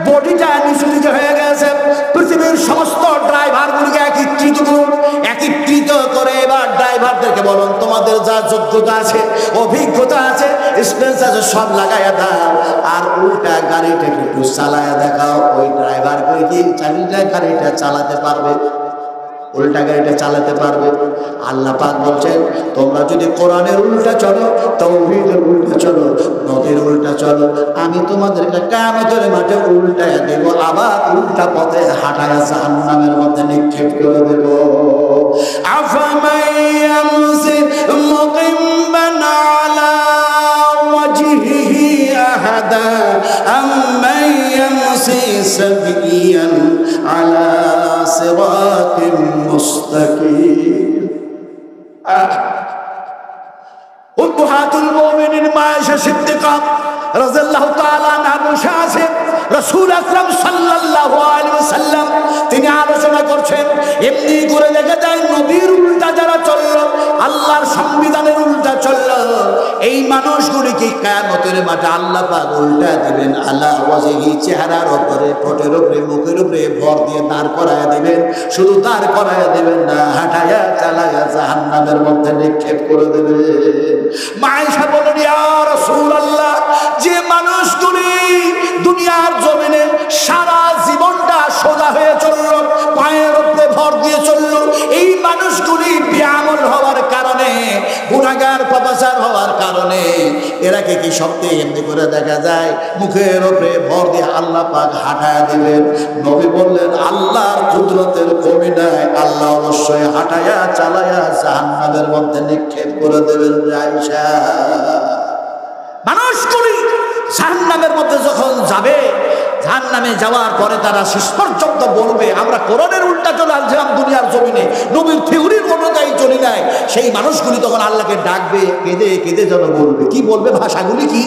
বডিটা নিচু দিকে হয়ে গেছে। পৃথিবীর সমস্ত ড্রাইভারগুলিকে একত্রিত করে এবার ড্রাইভারদেরকে বলুন, তোমাদের যা যোগ্যতা আছে, অভিজ্ঞতা আছে, এক্সপেরিয়েন্স আছে, সব লাগাইয়া দাও, আর উল্টা গাড়িটাকে একটু চালায়া দেখাও। ওই ড্রাইভারকে কি চালিয়ে গাড়িটা চালাতে পারবে? উল্টা গাড়িটা চালাতে পারবে? আল্লাহ পাক বলছেন, তোমরা যদি কোরআনের উল্টা চলো, তাওহীদের উল্টা চলো, নবীর উল্টা চলো, আমি তোমাদেরকে কিয়ামতের মাঠে উল্টায় দেব, আবার উল্টা পথে হাঁটায়া জাহান্নামের মধ্যে নিক্ষেপ করে দেব। আফামান ইয়ামশি মুকিম্মান আলা ওয়াজহিহি আহাদা আম্মান ইয়ামশি সাবিয়ান আলা সিরাতিন মুস্তাকিম। উম্মাহাতুল মুমিনিন মা আয়েশা সিদ্দিকা রাদিয়াল্লাহু তাআলা আনহা বসে আছে, রাসূল আকরাম সাল্লাল্লাহু আলাইহি ওয়াসাল্লাম তিনি আলোচনা করছেন। এমনি করে দেখা যায় নবীর উল্টা যারা চলল, আল্লাহর সংবিধানের উল্টা চলল, এই মানুষগুলিকে কিয়ামতের মাঠে আল্লাহ পাক উল্টা দিবেন। আলা ওয়াজহি, চেহারার উপরে, ঠোঁটের উপরে, মুখের উপরে ভর দিয়ে দাঁড় করায়া দিবেন। শুধু দাঁড় করায়া দিবেন না, হাঁটায়া চালায়া জাহান্নামের মধ্যে নিক্ষেপ করে দেবেন। মা আয়েশা বলেন, ইয়া রাসূলুল্লাহ, যে মানুষগুলি দুনিয়ার জমিনে সারা জীবনটা সোজা হয়ে চলল, পায়ের উপরে ভর দিয়ে চলল, এই মানুষগুলি বেআমল হওয়ার কারণে, গুনাহগার পাপাচার হওয়ার কারণে এরাকে কি সত্যি এমনি করে দেখা যায় মুখের উপরে ভর দিয়ে আল্লাহ পাক হাঁটায়া দিবেন? নবী বললেন, আল্লাহর কুদরতের কমি নাই, আল্লাহ অবশ্যই হাঁটায়া চালায়া জাহান্নামের মধ্যে নিক্ষেপ করে দেবেন। আয়েশা, মানুষগুলি জাহান্নামের মধ্যে যখন যাবে, জাহান্নামে যাওয়ার পরে তারা শেষ পর্যন্ত বলবে, আমরা কোরআনের উল্টা চলে আসলাম দুনিয়ার জমিনে, নবীর থিওরির অনুযায়ী চলি নাই। সেই মানুষগুলি তখন আল্লাহকে ডাকবে, কেঁদে কেঁদে যেন বলবে। কি বলবে? ভাষাগুলি কি?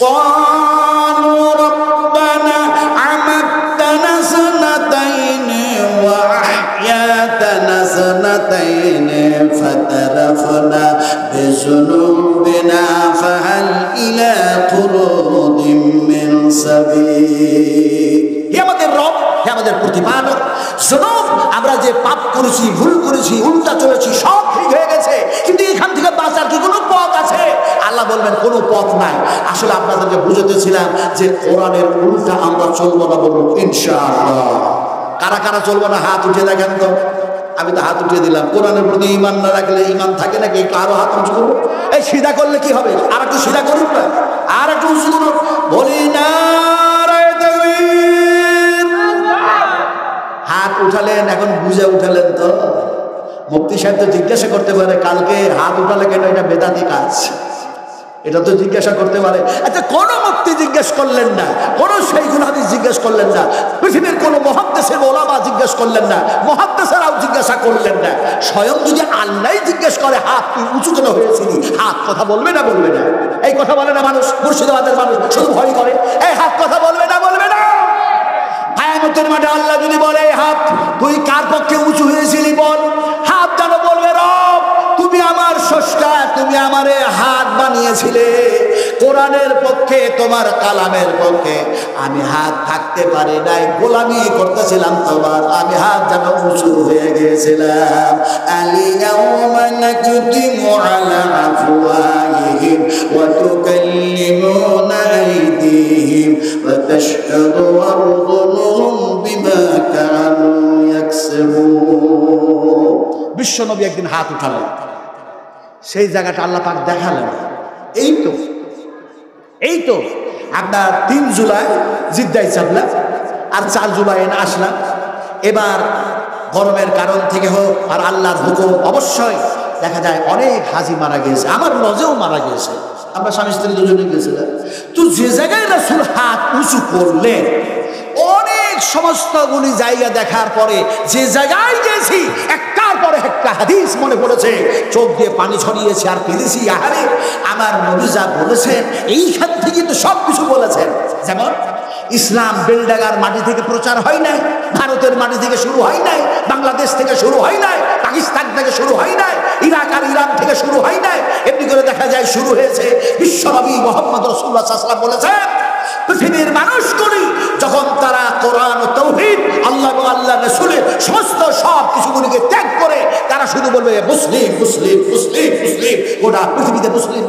ক্বালু রাব্বানা আমাত্তানা সানাতাইনি ওয়া আহইয়াতানা সানাতাইনি ফাতারাফনা বিযুনুবিনা ফাহাল ইলা খুরুদিম মিন সাবিল। হে আমাদের রব, হে আমাদের প্রতিপালক, জুনুব, আমরা যে পাপ করেছি, ভুল করেছি, উল্টা চলেছি, সব ঠিক হয়ে গেছে, কিন্তু এখান থেকে বাঁচার কি কোনো পথ আছে? আল্লাহ বলবেন, কোনো পথ নাই। আসলে আপনাদেরকে বুঝাতেছিলাম যে কোরআনের উল্টা আমরা চলবো না, বলুন ইনশাআল্লাহ। কারা কারা চলবো না হাত উঠে দেখেন তো। আমি তো হাত উঠিয়ে দিলাম। কোরআনের প্রতি ঈমান না রাখলে ঈমান থাকে নাকি? একটু আরো হাত উঁচু করবো। এই সিধা করলে কি হবে? আর একটু সিধা করুন না, আর একটু উঁচু করুন। বলি নারায়ে উঠালেন, এখন বুঝে উঠালেন তো? মুফতি সাহেব তো জিজ্ঞাসা করতে পারে কালকে হাত উঠালে কেন, এটা বেদাতি কাজ, এটা তো জিজ্ঞাসা করতে পারে। আচ্ছা, কোন মুফতি জিজ্ঞেস করলেন না, কোন শাইখুল হাদিস জিজ্ঞেস করলেন না, পৃথিবীর কোন মুহাদ্দিসের ওলামা জিজ্ঞেস করলেন না, মুহাদ্দিসরাও জিজ্ঞাসা করলেন না। স্বয়ং যদি আল্লাহ জিজ্ঞেস করে হাত তুই উঁচু কেন হয়েছিলি, হাত কথা বলবে না? বলবে না। এই কথা বলে না মানুষ, মুর্শিদাবাদের মানুষ শুধু ভয় করে, এই হাত কথা বলবে না, বলবে না। কিয়ামতের মাঠে আল্লাহ যদি বলে হাত তুই কার পক্ষে উঁচু হয়েছিলি বল, হাত যেন বলবে রব তুমি আমার স্রষ্টা, তুমি আমারে হাত বানিয়েছিলে কোরআনের পক্ষে, তোমার কালামের পক্ষে, আমি হাত থাকতে পারি নাই, গোলামি করতেছিলাম তোমার, আমি হাত যেন উঁচু হয়ে গিয়েছিলাম। আলিয়াউমা নাকতিমু আলা আফওয়াহিহিম ওয়া তুকাল্লিমুনা আইদিহিম ওয়া তাশহাদু আরজুলুহুম বিমা কানু ইয়াকসিবুন। বিশ্বনবী একদিন হাত উঠালেন, সেই জায়গাটা আল্লাহ পাক দেখালেন। এই তো আপনার 3 জুলাই জিদ্দায় চাপলাম, আর 4 জুলাই আসলাম। এবার গরমের কারণ থেকে হোক আর আল্লাহর হুকুম, অবশ্যই দেখা যায় অনেক হাজি মারা গিয়েছে, আমার লজেও মারা গিয়েছে, আমরা স্বামী স্ত্রী দুজনে গিয়েছিলাম। তো যে জায়গায় রাসূল হাত উঁচু করলেন, অনেক সমস্তগুলি জায়গা দেখার পরে যে জায়গায় গেছি একটার পরে একটা হাদিস মনে পড়েছে, চোখ দিয়ে পানি ছড়িয়েছে আর কেঁদেছি। আহারে, আমার নবী যা বলেছেন এইখান থেকে তো সব কিছু বলেছেন। যেমন ইসলাম বেলডাঙ্গার মাটি থেকে প্রচার হয় নাই, ভারতের মাটি থেকে শুরু হয় নাই, বাংলাদেশ থেকে শুরু হয় নাই, পাকিস্তান থেকে শুরু হয় নাই, ইরাক আর ইরান থেকে শুরু হয় নাই। এমনি করে দেখা যায় শুরু হয়েছে বিশ্বনবী মুহাম্মদ রাসূলুল্লাহ সাল্লাল্লাহু আলাইহি ওয়াসাল্লাম বলেছেন, পৃথিবীর মানুষগুলি যখন তারা কোরআন ও তাওহীদ, আল্লাহ এবং আল্লাহর রাসূলের সমস্ত সব কিছুগুলিকে ত্যাগ করে তারা শুধু বলবে মুসলিম মুসলিম মুসলিম মুসলিম, গোটা পৃথিবীতে মুসলিম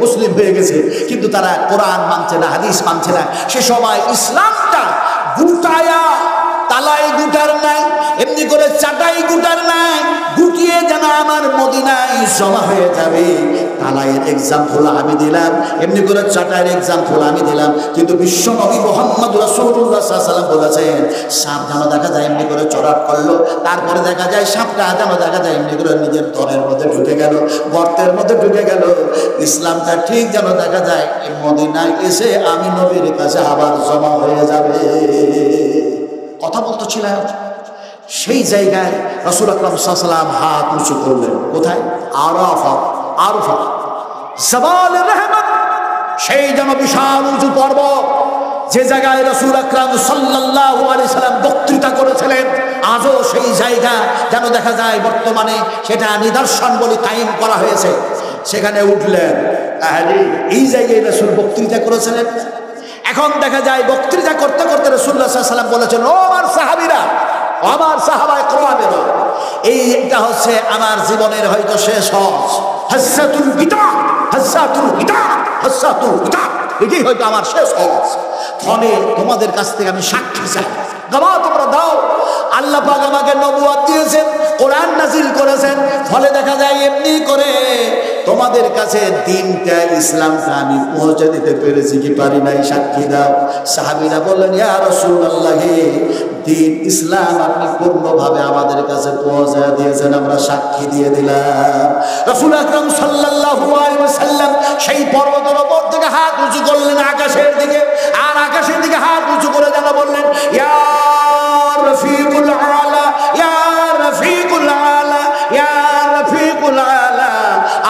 মুসলিম হয়ে গেছে, কিন্তু তারা কোরআন মানছে না, হাদিস মানছে না। সে সময় ইসলামটা গুটায়া তালাই গুটার নাই, এমনি করে চাটাই গুটার নাই, গুটিয়ে যেন আমার মদিনায় জমা হয়ে যাবে। তালাইয়ের এক্সাম্পল আমি দিলাম, এমনি করে চাটাইয়ের এক্সাম্পল আমি দিলাম, কিন্তু বিশ্ব নবী মুহাম্মদ রাসূলুল্লাহ সাল্লাল্লাহু আলাইহি ওয়াসাল্লাম বলেছেন সাপ যেন দেখা যায় এমনি করে চড়াট করলো, তারপরে দেখা যায় সাপটা যেন দেখা যায় এমনি করে নিজের দরের মধ্যে ঢুকে গেল, গর্তের মধ্যে ঢুকে গেল। ইসলামটা ঠিক যেন দেখা যায় এই মদিনায় এসে আমি নবীর কাছে আবার জমা হয়ে যাবে। কথা বলতেছিলাম, সেই জায়গায় রাসূল আকরাম সাল্লাল্লাহু আলাইহি ওয়াসাল্লাম হাত উঁচু করলেন। কোথায়? আরাফা জাবাল রহমত, সেই যেন বিশাল উঁচু পর্বত, যে জায়গায় রাসূল আকরাম সাল্লাল্লাহু আলাইহি ওয়াসাল্লাম বক্তৃতা করেছিলেন। আজও সেই জায়গা যেন দেখা যায় বর্তমানে সেটা নিদর্শন বলে কায়েম করা হয়েছে। সেখানে উঠলেন, এই জায়গায় রাসূল বক্তৃতা করেছিলেন। এখন দেখা যায় বক্তৃতা করতে করতে রাসূলুল্লাহ সাল্লাল্লাহু আলাইহি ওয়াসাল্লাম বলেছেন, ও আমার সাহাবীরা, আমার সাহাবায়ে কেরামেরা, এইটা হচ্ছে আমার জীবনের হয়তো শেষ হজ, হাজ্জাতুল বিদা, এটাই হয়তো আমার শেষ হজ। ফলে তোমাদের কাছ থেকে আমি সাক্ষী চাই, গাওয়া তোমরা দাও। আল্লাহ পাক আমাকে নবুয়ত দিয়েছেন, কোরআন নাজিল করেছেন, ফলে দেখা যায় এমনি করে তোমাদের কাছে দিনটা ইসলামটা আমি পৌঁছে দিতে পেরেছি কি পারি নাই, সাক্ষী দাও। সাহাবীরা বললেন, ইয়া রাসূলুল্লাহ, দিন ইসলাম আপনি পূর্ণভাবে আমাদের কাছে পৌঁছে দিয়েছেন, আমরা সাক্ষী দিয়ে দিলাম। রাসূল আকরাম সাল্লাল্লাহু আলাইহি ওয়াসাল্লাম সেই পর্বতের উপর থেকে হাত উঁচু করলেন আকাশের দিকে, আর আকাশের দিকে হাত উঁচু করে যেন বললেন, ইয়া রফিকুল আলা, ইয়া রফিকুল আলা, ইয়া রফিকুল আলা।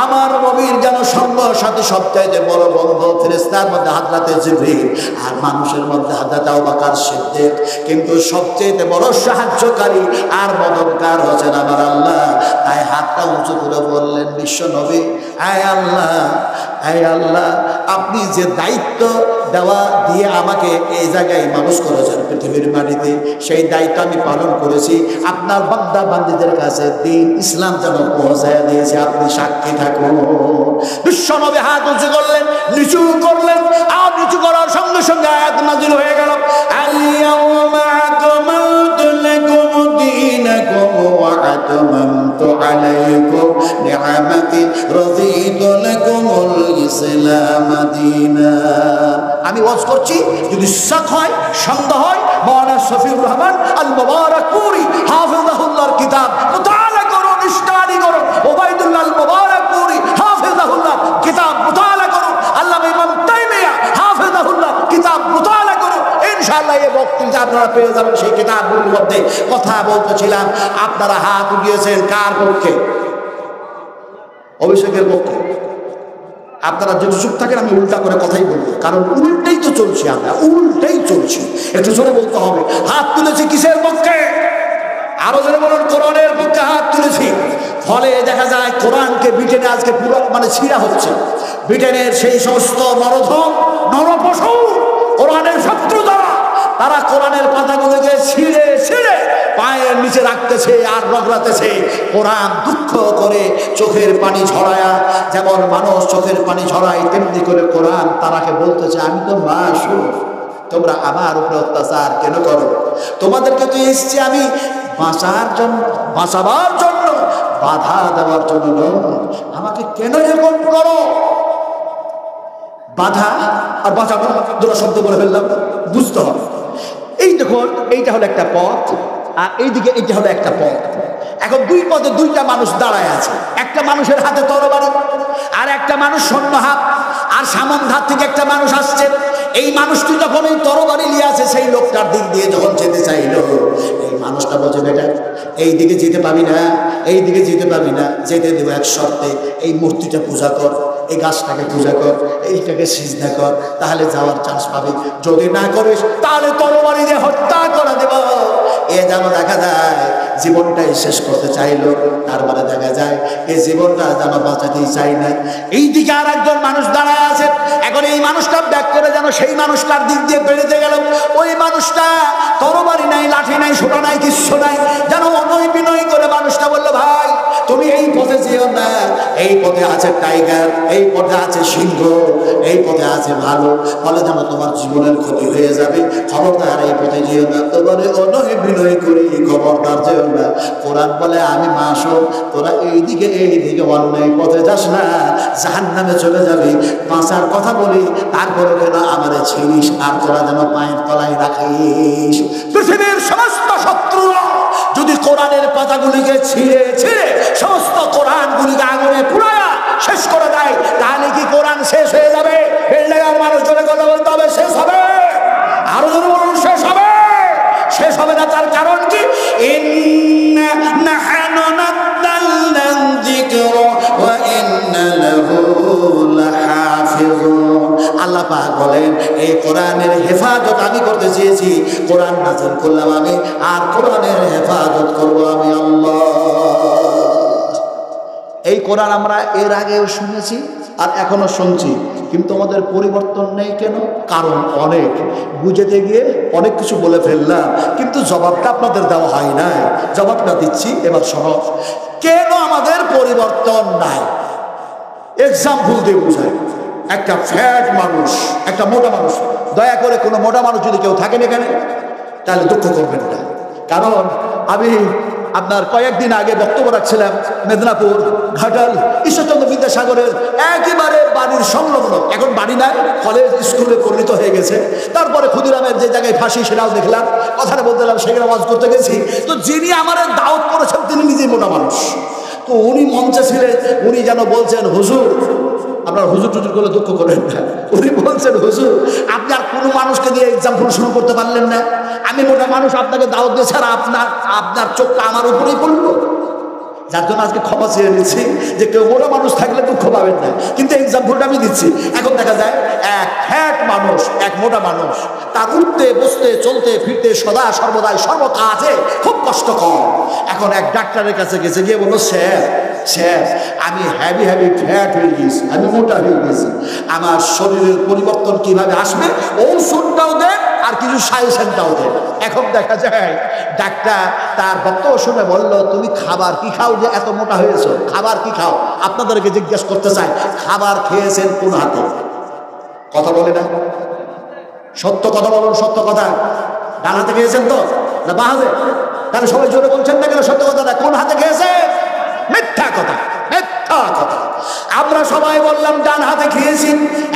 আমার নবীর যেন সঙ্গ সাথে সবচাইতে বড় বন্ধু ফেরেশতার মধ্যে হযরতে জিবরিল, আর মানুষের মধ্যে হযরত আবু বকর সিদ্দিক, কিন্তু সবচাইতে বড় সাহায্যকারী আর মদদগার হচ্ছেন আমার আল্লাহ। তাই হাতটা উঁচু করে বললেন, বিশ্ব নবী, আয় আল্লাহ, আপনি যে দায়িত্ব দেওয়া দিয়ে আমাকে এই জায়গায় মানুষ করেছেন পৃথিবীর মাটিতে, সেই দায়িত্ব আমি পালন করেছি। আপনার বান্দা বান্দীদের কাছে দিন ইসলাম যেন পৌঁছায় দিয়েছে, আপনি সাক্ষী থাকুন। বিশ্বনবী হাত উঁচু করলেন, নিচু করলেন, আর নিচু করার সঙ্গে সঙ্গে আয়াত নাযিল হয়ে গেল, আল-ইয়াউমা আকমালতু লাকুম দীনাকুম ওয়া আতমামতু আলাইকুম নি'মাতি রাদিতু লাকুমুল ইসলাম দীনা। আমি ওয়াজ করছি, যদি শক হয়, সন্দেহ হয়, মাওলানা শফিউর রহমান আল মুবারাকপুরি হাফিজাহুল্লাহর কিতাব মুতালা করুন, স্টাডি করুন। ওবাইদুল্লাহ আল মুবারাকপুরি হাফিজাহুল্লাহ কিতাব মুতালা করুন। আল্লামা ইমাম তাইমিয়া হাফিজাহুল্লাহ কিতাব মুতালা করুন। ইনশাআল্লাহ এই বক্তৃতা আপনারা পেয়ে যাবেন সেই কিতাবগুলোর মধ্যে। কথা বলতেছিলাম, আপনারা হাত উঠিয়েছেন কার পক্ষে? অভিষেকের পক্ষে। আপনারা যদি চুপ থাকেন আমি উল্টা করে কথাই বলবো, কারণ উল্টেই তো চলছি, আমরা উল্টেই চলছি। একটু জোরে বলতে হবে। হাত তুলেছি কিসের পক্ষে? আরো জোরে বলুন, কোরআনের পক্ষে হাত তুলেছি। ফলে দেখা যায় কোরআনকে ব্রিটেনে আজকে পুরো ছিঁড়া হচ্ছে। ব্রিটেনের সেই সমস্ত নরধম নরপশু কোরআনের শত্রু যারা, তারা কোরআনের পাতাগুলোকে ছিঁড়ে ছিঁড়ে পায়ের নিচে রাখতেছে আর রগড়াতেছে। কোরআন দুঃখ করে চোখের পানি ঝরায়া, যেমন মানুষ চোখের পানি ঝরায় তেমনি করে কোরআন তারাকে বলতেছে, আমি তো মাসুম, তোমরা আমার উপরে অত্যাচার কেন করো? তোমাদেরকে তো এসছি আমি বাঁচার জন্য, বাঁচাবার জন্য, বাধা দেওয়ার জন্য নয়। আমাকে কেন এরকম করো? বাধা আর বাঁচানো দুটো শব্দ বলে ফেললাম, বুঝতে হবে। এই দেখুন, এইটা হলো একটা পথ আর এইদিকে এইটা হলো একটা পথ। এখন দুই পথে দুইটা মানুষ দাঁড়ায় আছে। একটা মানুষের হাতে তরবারি আর একটা মানুষ সৈন্য হাত, আর সামন ধার থেকে একটা মানুষ আসছে। এই মানুষটি যখন এই তরবারি নিয়ে আছে, সেই লোকটার দিক দিয়ে যখন যেতে চাইল, এই মানুষটা বলছে, বেটা এই দিকে যেতে পাবি না, এই দিকে যেতে পাবি না, যেতে দেবো এক শর্তে, এই মূর্তিটা পূজা কর, এই গাছটাকে পূজা কর, এইটাকে সিজদা কর, তাহলে যাওয়ার চান্স পাবি। যদি না করিস তাহলে তরবারি দিয়ে হত্যা করে দেব। এ যেন দেখা যায় জীবনটাই শেষ করতে চাইলো, তার মানে দেখা যায় এই জীবনটা যেন বাঁচাতেই চাই না। এই দিকে আর একজন মানুষ দাঁড়ায় আছে। এখন এই মানুষটা ব্যাক করে যেন সেই মানুষটার দিক দিয়ে বেড়েতে গেল। ওই মানুষটা তরবারি নাই, লাঠি নাই, সোটা নাই, কিচ্ছু নাই, যেন অনয় বিনয় করে মানুষটা বললো, ভাই তুমি এই পথে যেও না, এই পথে আছে টাইগার, এই পথে আছে সিংহ, এই পথে আছে ভালো, ফলে যেন তোমার জীবনের ক্ষতি হয়ে যাবে। খবরদার এই পথে যেও না। তোমার অনয় বিনয় করি, খবরদার যেও না। কোরআন বলে, আমি মাসুম, তোরা এইদিকে অন্যায় পথে যাস না, জাহান্নামে চলে যাবি। বাঁচার কথা বলি, তারপরে কেন আমারে ছিড়িস আর তোরা যেন পায়ের তলায় রাখিস। পৃথিবীর সমস্ত শত্রুরা যদি কোরআনের পাতাগুলিকে ছিঁড়ে ছিঁড়ে সমস্ত কোরআনগুলিকে আগুনে পুড়ায়া শেষ করে দেয়, তাহলে কি কোরআন শেষ হয়ে যাবে? এই জায়গার মানুষ জোরে কথা বলতে হবে, শেষ হবে। আরো জোরে বলুন, শেষ হবে। শেষ হবে না, তার কারণ কি? আল্লাহ পাক বলেন, এই কোরআনের হেফাজত আমি করতে চেয়েছি, কোরআন নাযিল করলাম আমি, আর কোরআনের হেফাজত করব আমি আল্লাহ। এই কোরআন আমরা এর আগেও শুনেছি আর এখনো শুনছি, কিন্তু আমাদের পরিবর্তন নেই কেন? কারণ অনেক বুঝাতে গিয়ে অনেক কিছু বলে ফেললাম, কিন্তু জবাবটা আপনাদের দেওয়া হয় নাই। জবাবটা দিচ্ছি এবার শোনো, কেন আমাদের পরিবর্তন নাই। এক্সাম্পল দিয়ে বুঝায়। একটা ফ্যাট মানুষ, একটা মোটা মানুষ, দয়া করে কোনো মোটা মানুষ যদি কেউ থাকেন এখানে, তাহলে দুঃখ করবেন না। কারণ আমি আপনার কয়েকদিন আগে বক্তব্য রাখছিলাম মেদিনীপুর ঘাটাল ঈশ্বরচন্দ্র বিদ্যাসাগরের একেবারে বাড়ির সংলগ্ন, এখন বাড়ি নাই, কলেজ স্কুলে পরিণত হয়ে গেছে। তারপরে ক্ষুদিরামের যে জায়গায় ফাঁসি সেটাও দেখলাম, কথাটা বলতেলাম, সেখানে ওয়াজ করতে গেছি। তো যিনি আমার দাওয়াত করেছেন তিনি নিজেই মোটা মানুষ। তো উনি মঞ্চে ছিলেন, উনি যেন বলছেন, হুজুর, আপনার হুজুর টুজুর করলে দুঃখ করেন না, উনি বলছেন, হুজুর আপনি আর কোনো মানুষকে দিয়ে এক্সাম্পল শুরু করতে পারলেন না। আমি মোটা মানুষ, আপনাকে দাওয়াত দিয়েছি, আর আপনার চোখটা আমার উপরেই পড়লো। যার জন্য আজকে ক্ষমা চেয়ে নিচ্ছি যে কেউ মোটা মানুষ থাকলে দুঃখ পাবেন না, কিন্তু এক্সাম্পলটা আমি দিচ্ছি। এখন দেখা যায় এক ফ্যাট মানুষ, এক মোটা মানুষ, তার উঠতে বসতে চলতে ফিরতে সদা সর্বদাই সর্বকাজে খুব কষ্টকর। এখন এক ডাক্তারের কাছে গেছে, গিয়ে বললো, স্যার আমি হ্যাভি ফ্যাট হয়ে গেছি, আমি মোটা হয়ে গেছি, আমার শরীরের পরিবর্তন কিভাবে আসবে ঔষধটাও দেন আর কিছু সাজেশনটাও দেন। এখন দেখা যায় ডাক্তার তার বক্তব্য শুনে বললো, তুমি খাবার কি খাও যে এত মোটা হয়েছো? খাবার কি খাও? আপনাদেরকে জিজ্ঞেস করতে চাই, খাবার খেয়েছেন কোন হাতে? কথা বলে না, সত্য কথা বলুন, সত্য কথা। ডান হাতে খেয়েছেন তো না বাঁ হাতে? তাহলে সবাই জোরে বলছেন না কেন সত্য কথাটা? কোন হাতে খেয়েছে? মিথ্যা কথা, মিথ্যা কথা। আমরা সবাই বললাম ডান হাতে খেয়েছি।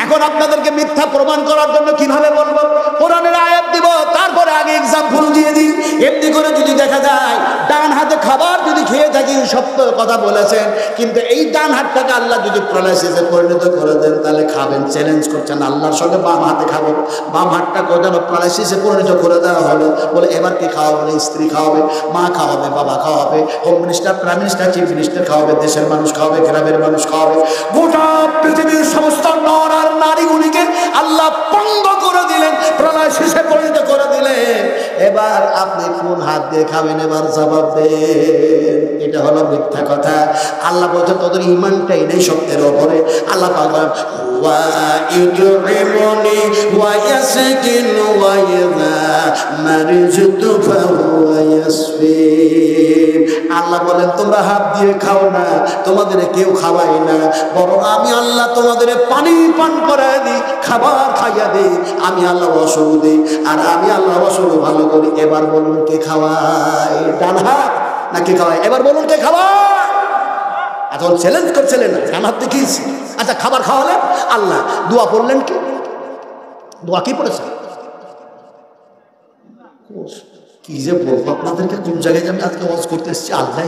এখন আপনাদেরকে মিথ্যা প্রমাণ করার জন্য কিভাবে বলবো? কোরআনের আয়াত দিব, তারপর করে আগে এক্সাম্পল দিয়ে দিই। এমনি করে যদি দেখা যায় ডান হাতে খাবার যদি খেয়ে থাকি, সত্য কথা বলেছেন, কিন্তু এই ডান হাতটাকে আল্লাহ যদি প্যারালাইসিসে পরিণত করে দেন তাহলে খাবেন? চ্যালেঞ্জ করছেন আল্লাহর সঙ্গে, বাম হাতে খাবো, বাম হাতটা যেন প্যারালাইসিসে পরিণত করে দেওয়া হলো। বলে এবার কি খাওয়াবে? স্ত্রী খাওয়াবে, মা খাওয়াবে, বাবা খাওয়াবে, home minister, prime minister, chief minister খাওয়াবে, দেশের মানুষ খাওয়াবে, গ্রামের মানুষ খাওয়াবে, গোটা পৃথিবীর সমস্ত নর আর নারীগুলিকে আল্লাহ পঙ্গ করে দিলেন, প্যারালাইসিসে পরিণত করে দিলেন। এবার আপনি কোন হাত দিয়ে খাবেন? এবার জবাব দেন। এটা হলো মিথ্যা কথা। আল্লাহ বলছেন তোদের ঈমানটাই নেই সত্যের উপরে। আল্লাহ পাক বলেন ওয়া ইউরিমুনি ওয়া ইয়াসকিন ওয়া ইযা মারিজতু ফাহুয়া ইয়াসফিন। আল্লাহ বলেন তোমরা হাত দিয়ে খাও না, তোমাদের কেউ খাওয়াই না, বরং আমি আল্লাহ তোমাদের পানি পান করায় দিই, খাবার খাইয়া দিই, আমি আল্লাহ ওয়াসু দিই, আর আমি আল্লাহ ওয়াসু ভালো করি। এবার বলুন কে খাওয়ায়? ডান হাত নাকি খাওয়ায়? এবার বলুন কে খাওয়ায়? এখন চ্যালেঞ্জ করছিলেন না, ডান হাত দেখিয়েছি। আচ্ছা খাবার খাওয়ালে আল্লাহ, দোয়া পড়লেন কি? দোয়া কি পড়েছে? কি যে বলবো আপনাদেরকে, কোন জায়গায় যে আমি আজকে ওয়াজ করতে এসেছি আল্লাহ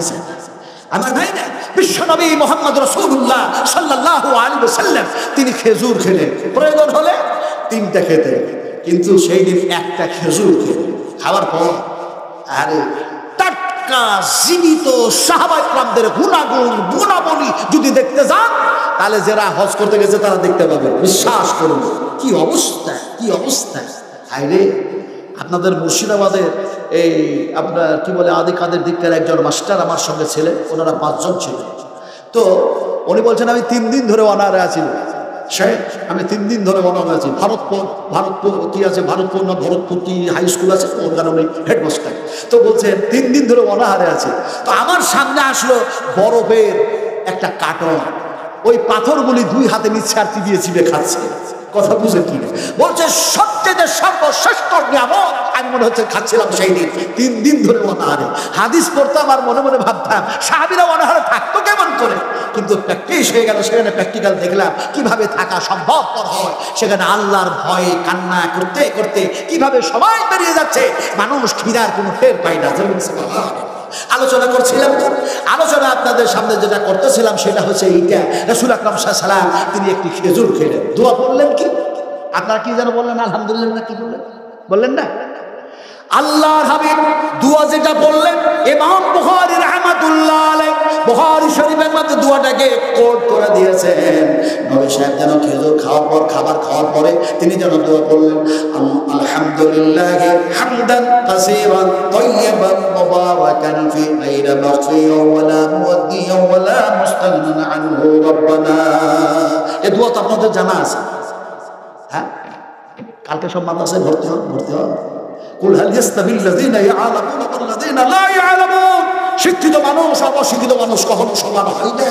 আমার ভাই না। বিশ্বনবী মুহাম্মদ রাসূলুল্লাহ সাল্লাল্লাহু আলাইহি ওয়াসাল্লাম তিনি খেজুর খেলেন, প্রয়োজন হলে 3টা খেতেন, কিন্তু সেই দিন একটা খেজুর খেলেন। খাওয়ার পর আরে টাটকা জীবিত সাহাবায়ে কেরামদের গুণাগুণ গুণাবলী যদি দেখতে যান তাহলে যারা হজ করতে গেছে তারা দেখতে পাবে। বিশ্বাস করুন কি অবস্থা, কি অবস্থা। আরে আপনাদের মুর্শিদাবাদের এই আপনার কি বলে আদি কাদের দিককার একজন মাস্টার আমার সঙ্গে ছিলেন, ওনারা 5 জন ছিলেন। তো উনি বলছেন আমি 3 দিন ধরে অনারে আছি, আমি 3 দিন ধরে অনারে আছি। ভারতপুর কি আছে, ভারতপুর না ভরতপুর কি হাই স্কুল আছে, ওর কারণে হেডমাস্টার। তো বলছেন 3 দিন ধরে অনাহারে আছে। তো আমার সামনে আসলো বরফের একটা কার্টন, ওই পাথরগুলি 2 হাতে নিচ্ছে আর কি দিয়ে চিবে খাচ্ছে। কথা বুঝে কি বলছে? সবচেয়ে সর্বশ্রেষ্ঠ নিয়ামত আমি মনে হচ্ছে খাচ্ছিলাম সেই দিন। 3 দিন ধরে অনাহারে। হাদিস পড়তাম আর মনে মনে ভাবতাম সাহাবীরা অনাহারে থাকতো কেমন করে, কিন্তু প্র্যাকটিস হয়ে গেল, সেখানে প্র্যাকটিক্যাল দেখলাম কিভাবে থাকা সম্ভবপর হয়। সেখানে আল্লাহর ভয়ে কান্না করতে করতে কিভাবে সময় বেরিয়ে যাচ্ছে, মানুষ খিদার কোনো টের পায় না। আলোচনা করছিলাম, আলোচনা আপনাদের সামনে যেটা করতেছিলাম সেটা হচ্ছে এইটা, রাসূল আকরাম সাল্লাল্লাহু আলাইহি ওয়াসাল্লাম তিনি একটি খেজুর খেলেন, দোয়া করলেন কি? আপনারা কি যেন বললেন? আলহামদুলিল্লাহ না কি বললেন? বললেন না? আল্লাহর হাবিব দোয়া যেটা বললেন, ইমাম বুখারী রাহমাতুল্লাহ আলাইহি বুখারী শরীফের মধ্যে দোয়াটাকে কোট করে দিয়েছেন। নবী সাহেব যেন খেজুর খাওয়ার পর, খাবার খাওয়ার পরে তিনি যেন দোয়া করলেন আলহামদুলিল্লাহ হামদান কাসীরান তাইয়িবান মুবারাকান ফি গায়রি বাগহিয়্যিন ওয়ালা মুওয়াদ্দিয়্যিন ওয়ালা মুস্তাগনান আনহু রাব্বানা। এই দোয়া তো আপনাদের জানা আছে, হ্যাঁ? কালকে সব মাদ্রাসায় ভর্তি হন। কুল হাল ইয়াস্তাবিল্লাযীনা ইয়ালামুনা ওয়াল্লাযীনা লা ইয়ালামুন। শিক্ষিত মানুষ অশিক্ষিত মানুষ কখনো সমান হয় না।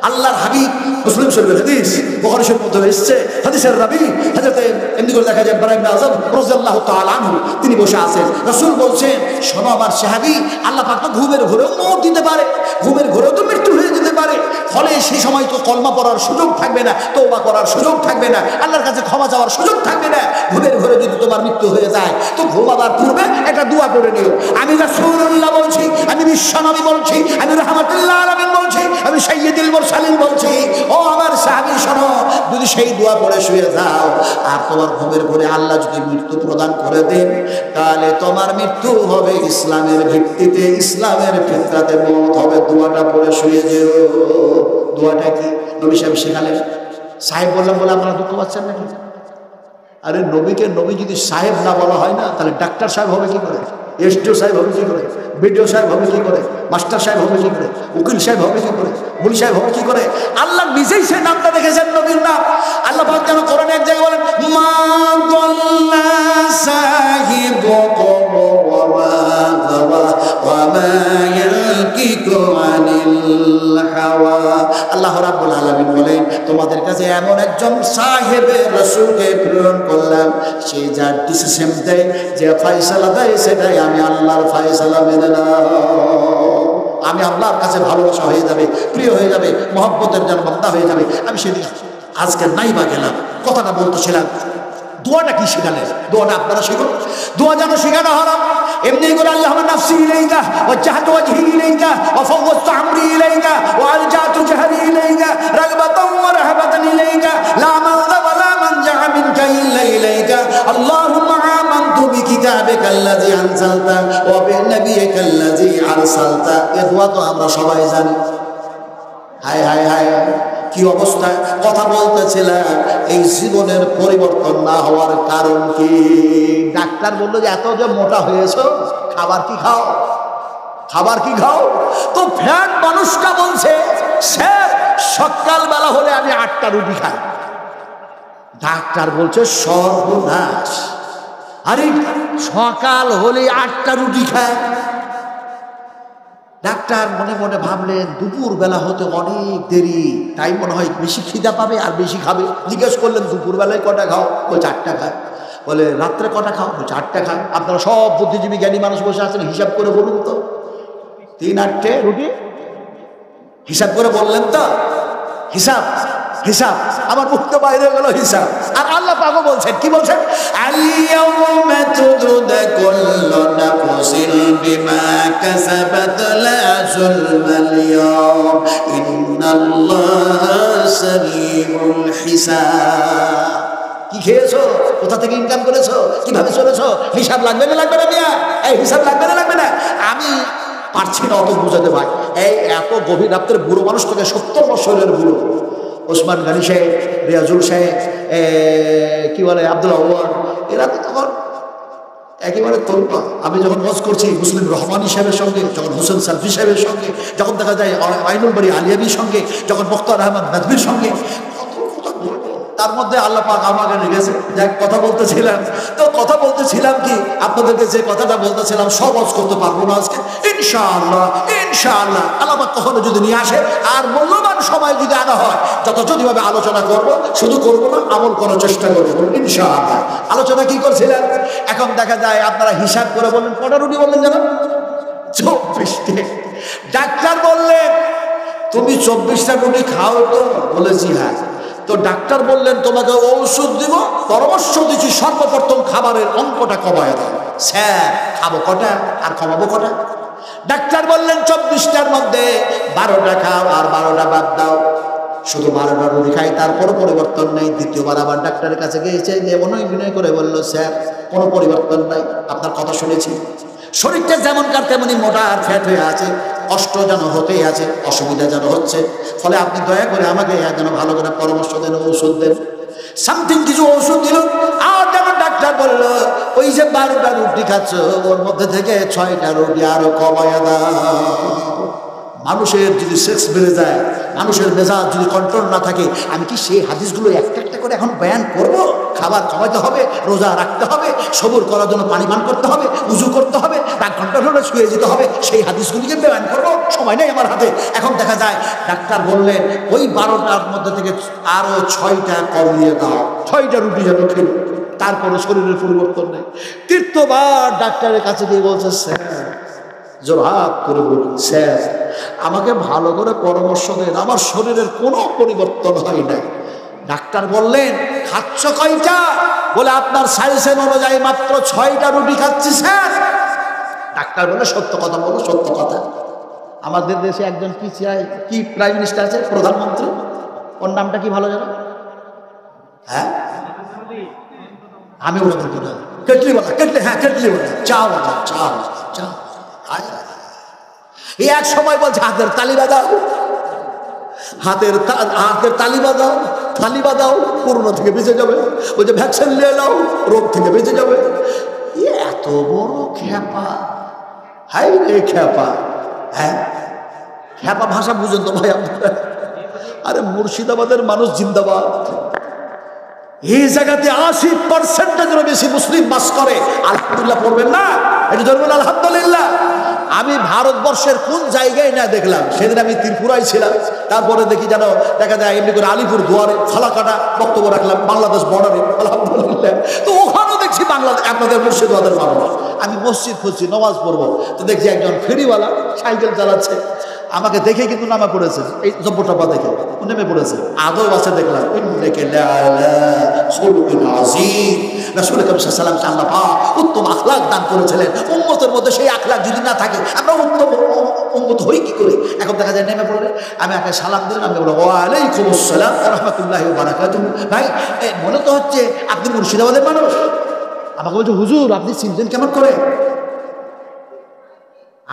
আল্লাহর হাবিব মুসলিম শরীফের হাদিস, বুখারী শরীফের মধ্যে এসেছে, হাদিসের রাবী হযরত এমনি করে দেখা যায় ইব্রাহিম ইবনে আযম রাদিয়াল্লাহু তাআলা আনহু, তিনি বসে আছেন। রাসূল বলছেন শোনো আমার সাহাবী, আল্লাহ পাক তো ঘুমের ঘোরেও মওত দিতে পারে, ঘুমের ঘোরেও তো মৃত্যু হয়ে যেতে পারে। ফলে সেই সময় তো কলমা পড়ার সুযোগ থাকবে না, তওবা করার সুযোগ থাকবে না, আল্লাহর কাছে ক্ষমা চাওয়ার সুযোগ থাকবে না। ঘুমের ঘোরে যদি তোমার মৃত্যু হয়ে যায় তো ঘুমাবার পূর্বে একটা দোয়া করে নিও। আমি রাসূলুল্লাহ বলছি, আমি বিশ্বনবী বলছি, আমি রাহমাতুল্লাহ আলামিন বলছি, আমি সাইয়্যিদুল মুরসালিন বলছি, ও আমার সাহাবী শোনো, যদি সেই দোয়া পড়ে শুয়ে যাও আর তোমার ঘুমের ঘোরে আল্লাহ যদি মৃত্যু প্রদান করে দেন, তাহলে তোমার মৃত্যু হবে ইসলামের ভিত্তিতে, ইসলামের ফিতরাতে মওত হবে। দোয়াটা পড়ে শুয়ে যেও। দোয়াটা কি? নবী সাহেব শেখালেন। সাহেব বললাম বলে আপনারা দুঃখ পাচ্ছেন নাকি? আরে নবীকে নবী যদি সাহেব না বলা হয় না, তাহলে ডাক্তার সাহেব হবে কি করে, এসডিও সাহেব হবে কি করে, বিডিও সাহেব হবে কি করে, মাস্টার সাহেব হবে কি করে, উকিল সাহেব হবে কি করে, মুলি সাহেব হবে কি করে? আল্লাহ নিজেই সেই নামটা রেখেছেন নবীর নাম। আল্লাহ পাক যেন কোরআনে এক জায়গায় বলেন মা দাল্লা সাহিবুকুম ওয়া মা গাওয়া ওয়া মা ইয়ালকিকু আনিল হাওয়া। আল্লাহ রাব্বুল আলামিন বলেন তোমাদের কাছে এমন একজন সাহেবে রাসূলকে প্রেরণ করলাম, সে যা ডিসিশন দেয়, যে ফয়সালা দেয়, সেটাই আমি আল্লাহর ফয়সালা মেনে নাও। আমি আল্লাহর কাছে ভালোবাসা হয়ে যাবে, প্রিয় হয়ে যাবে, মহব্বতের যেন বান্দা হয়ে যাবে। আমি সেদিন আজকে নাই বা গেলাম, কথাটা বলতেছিলাম দোয়াটা কি শিখালেন? দোয়াটা আপনারা শিখুন। দোয়া যেন শিখানো হলো এমনি করে, আল্লাহুম্মা নাফসি ইলাইকা ওয়াজজাহতু ওয়াজহি ইলাইকা ওয়া ফাওয়াদতু আমরি ইলাইকা ওয়া আলজাতু জাহরি ইলাইকা রাগবাতান ওয়া রাহবাতান ইলাইকা লা মালজা ওয়া লা মানজা মিনকা ইল্লা ইলাইকা আল্লাহুম্মা আমানতু বিকিতাবিকা আল্লাযী আনজালতা ওয়া বিনাবিয়িকা আল্লাযী আরসালতা। এই দোয়া তো আমরা সবাই জানি। হায় হায় হায়, কি অবস্থা! কথা বলতেছিলাম, এই জীবনের পরিবর্তন না হওয়ার কারণ কি? ডাক্তার বললো যে এত যে মোটা হয়েছো, খাবার কি খাও, খাবার কি খাও? তো ফ্যাট মানুষটা বলছে, স্যার সকালবেলা হলে আমি 8টা রুটি খাই। ডাক্তার বলছে সর্বনাশ, আরে সকাল হলে 8টা রুটি খায়। ডাক্তার মনে মনে ভাবলেন দুপুর বেলা হতে অনেক দেরি, তাই মনে হয় বেশি খিদা পাবে আর বেশি খাবে। জিজ্ঞেস করলেন দুপুর বেলায় কটা খাও? বলছে 8টা খায়। বলে রাত্রে কটা খাও? বলছে 8টা খায়। আপনারা সব বুদ্ধিজীবী জ্ঞানী মানুষ বসে আছেন, হিসাব করে বলুন তো, 3-8টে রুটি হিসাব করে বললেন তো? হিসাব হিসাব আমার মুক্ত বাইরে গেল হিসাব। আর আল্লাহ পাকও বলছেন, কি বলছেন? আল-ইয়াওমা তুজজা কুল্লু নাফসিন বিমা কাসাবাত লা যুলমাল ইয়াওম ইন্নাল্লাহা সারিউল হিসাব। কি খেয়েছো, কোথা থেকে ইনকাম করেছো, কিভাবে চলেছো, হিসাব লাগবে না লাগবে না মিয়া? এই হিসাব লাগবে না লাগবে না? আমি পারছি না অত বুঝাতে ভাই। এই এত গভীর রাত্রে বুড়ো মানুষ থেকে 70 বছরের বুড়ো ওসমান গানি সাহেব, রিয়াজুল সাহেব, কি বলে আব্দুল আওয়াল, এরা তো তখন একেবারে তরুণ। আমি যখন ওয়াজ করছি মুসলিম রহমানী সাহেবের সঙ্গে, যখন হোসেন সালফি সাহেবের সঙ্গে, যখন দেখা যায় আইনুল বাড়ি আলিয়াবির সঙ্গে, যখন মুখতার আহমদ নাদবির সঙ্গে, তার মধ্যে আল্লাহ পাক আমাকে রেখেছে। যাক, কথা বলতেছিলাম তো, কথা বলতেছিলাম কি আপনাদেরকে যে কথাটা বলতেছিলাম সব ওয়াজ করতে পারবো না আজকে, ইনশাআল্লাহ ইনশাআল্লাহ। আল্লাহ পাক কখনো যদি নিয়ে আসে আর মূল্যবান সময় যদি আনা হয়, যথাযথভাবে আলোচনা করব, শুধু করবো না, আমল করার চেষ্টা করবো ইনশাআল্লাহ। আলোচনা কি করছিলেন? এখন দেখা যায় আপনারা হিসাব করে বললেন কটা রুটি বললেন যেন? 24টে। ডাক্তার বললেন তুমি 24টা রুটি খাও তো? বলেছি হ্যাঁ। তো ডাক্তার বললেন তোমাকে ঔষধ দিব, পরামর্শ দিচ্ছি সর্বপ্রথম খাবারের অঙ্কটা কমায় দাও। স্যার খাবো কটা আর কমাবো কটা? ডাক্তার বললেন 24টার মধ্যে 12টা খাও আর 12টা বাদ দাও। শুধু 12টা রুটি খাই, তারপরও পরিবর্তন নেই। দ্বিতীয়বার আবার ডাক্তারের কাছে গিয়েছে, যে বিনয় করে বলল স্যার কোনো পরিবর্তন নাই, আপনার কথা শুনেছি, শরীরটা যেমনকার তেমনি মোটা আর ফ্যাট হয়ে আছে, কষ্ট যেন হতেই আছে, অসুবিধা যেন হচ্ছে, ফলে আপনি দয়া করে আমাকে যেন ভালো করে পরামর্শ দেন, ঔষধ দেন। সামথিং কিছু ঔষধ দিল। আর যেন ডাক্তার বলল ওই যে 12টা রুটি খাচ্ছ ওর মধ্যে থেকে 6টা রুটি আরো কমায়া দাও। মানুষের যদি সেক্স বেড়ে যায়, মানুষের মেজাজ যদি কন্ট্রোল না থাকে, আমি কি সেই হাদিসগুলো একটা একটা করে এখন বয়ান করব? খাবার কমাতে হবে, রোজা রাখতে হবে, সবুর করার জন্য পানি পান করতে হবে, উজু করতে হবে, রাগ কন্ট্রোল হলে শুয়ে যেতে হবে, সেই হাদিসগুলিকে বয়ান করবো? সময় নেই আমার হাতে। এখন দেখা যায় ডাক্তার বললেন ওই 12টার মধ্যে থেকে আরো 6টা কমিয়ে দাও, 6টা রুটি যেন খেল। তারপরে শরীরের পরিবর্তন নেই। তৃতীয়বার ডাক্তারের কাছে গিয়ে বলছে স্যার, জোরহাত করে বলি স্যার আমাকে ভালো করে পরামর্শ দেন, আমার শরীরের কোনো পরিবর্তন হয় নাই। ডাক্তার বললেন খাচ্ছ কয়টা? বলে আপনার সাইজের অনুযায়ী মাত্র 6টা রুটি খাচ্ছি স্যার। ডাক্তার বলে সত্য কথা বলো, সত্য কথা। আমাদের দেশে একজন কি প্রাইম মিনিস্টার আছে, প্রধানমন্ত্রী, ওর নামটা কি ভালো জানো? হ্যাঁ আমি ওরা বলবো না, কেটলিওয়ালা, কেটলি, হ্যাঁ কেটলিওয়ালা, চাওয়ালা, চা এই এক সময় বলছে হাতের তালি বাজাও, হাতের তালি বাজাও, তালি বাজাও, করোনা থেকে বেঁচে যাবে। ওই যে ভ্যাকসিন নিয়ে নাও, রোগ থেকে বেঁচে যাবে। এত বড় খ্যাপা, হাই রে খ্যাপা। হ্যাঁ খ্যাপা ভাষা বুঝেন তো ভাই আপনারা? আরে মুর্শিদাবাদের মানুষ জিন্দাবাদ। এই জায়গাতে 80%-এরও বেশি মুসলিম বাস করে। আলহামদুলিল্লাহ পড়বেন না? এটা ধরবেন আলহামদুলিল্লাহ। আমি ভারতবর্ষের কোন জায়গায় না দেখলাম, সেদিন আমি ত্রিপুরায় ছিলাম, তারপরে দেখি যেন দেখা যায় এমনি করে আলিপুর দুয়ারে ফালাকাটা বক্তব্য রাখলাম, বাংলাদেশ বর্ডারে, আলহামদুলিল্লাহ। তো ওখানেও দেখছি বাংলাদেশ, আপনাদের মুর্শিদাবাদের মানুষ। আমি মসজিদ খুঁজছি, নামাজ পড়বো, তো দেখছি একজন ফেরিওয়ালা সাইকেল চালাচ্ছে, আমাকে দেখে কিন্তু নামা পড়েছে, এই জব্বটা দেখে ও নেমে পড়েছে। আদৌ আছে দেখলাম রাসূল করিম সাল্লাল্লাহু আলাইহি ওয়াসাল্লামকে আল্লাহ পাক উত্তম আখলাক দান করেছিলেন। উম্মতের মধ্যে সেই আখলাক যদি না থাকে আমরা উত্তম উম্মত হই কি করে? এখন দেখা যায় নেমে পড়লে আমি একে সালাম দিলাম, আমি বলবো ওয়া আলাইকুমুস সালাম ওয়া রাহমাতুল্লাহি ওয়া বারাকাতুহু। ভাই মনে তো হচ্ছে আপনি মুর্শিদাবাদের মানুষ। আমাকে বলছে হুজুর আপনি চিনতেন কেমন করে?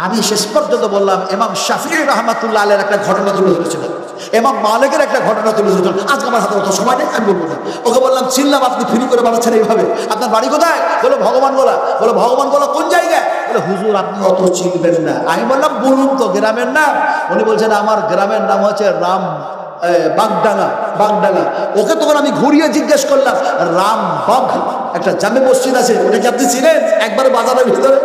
আমি শেষ পর্যন্ত বললাম ইমাম শাফিঈ রাহমাতুল্লাহ আলাইহির একটা ঘটনা তুলে ধরেছিলেন, ইমাম মালিকের একটা ঘটনা তুলে ধরেছিলেন। আজকে আমার হাতে অত সময় নেই, আমি বলবো না। ওকে বললাম চিনলাম আপনি ফ্রি করে বানাচ্ছেন এইভাবে, আপনার বাড়ি কোথায়? বলে ভগবান গোলা। বলে ভগবান গোলা কোন জায়গায়? বলে হুজুর আপনি অত চিনবেন না। আমি বললাম বলুন তো গ্রামের নাম। উনি বলছেন আমার গ্রামের নাম হচ্ছে বাগডাঙ্গা। বাগডাঙ্গা। ওকে তখন আমি ঘুরিয়ে জিজ্ঞেস করলাম রামবাগ একটা জামে মসজিদ আছে, ওটা কি আপনি চিনেন? একবার বাজারের ভিতরে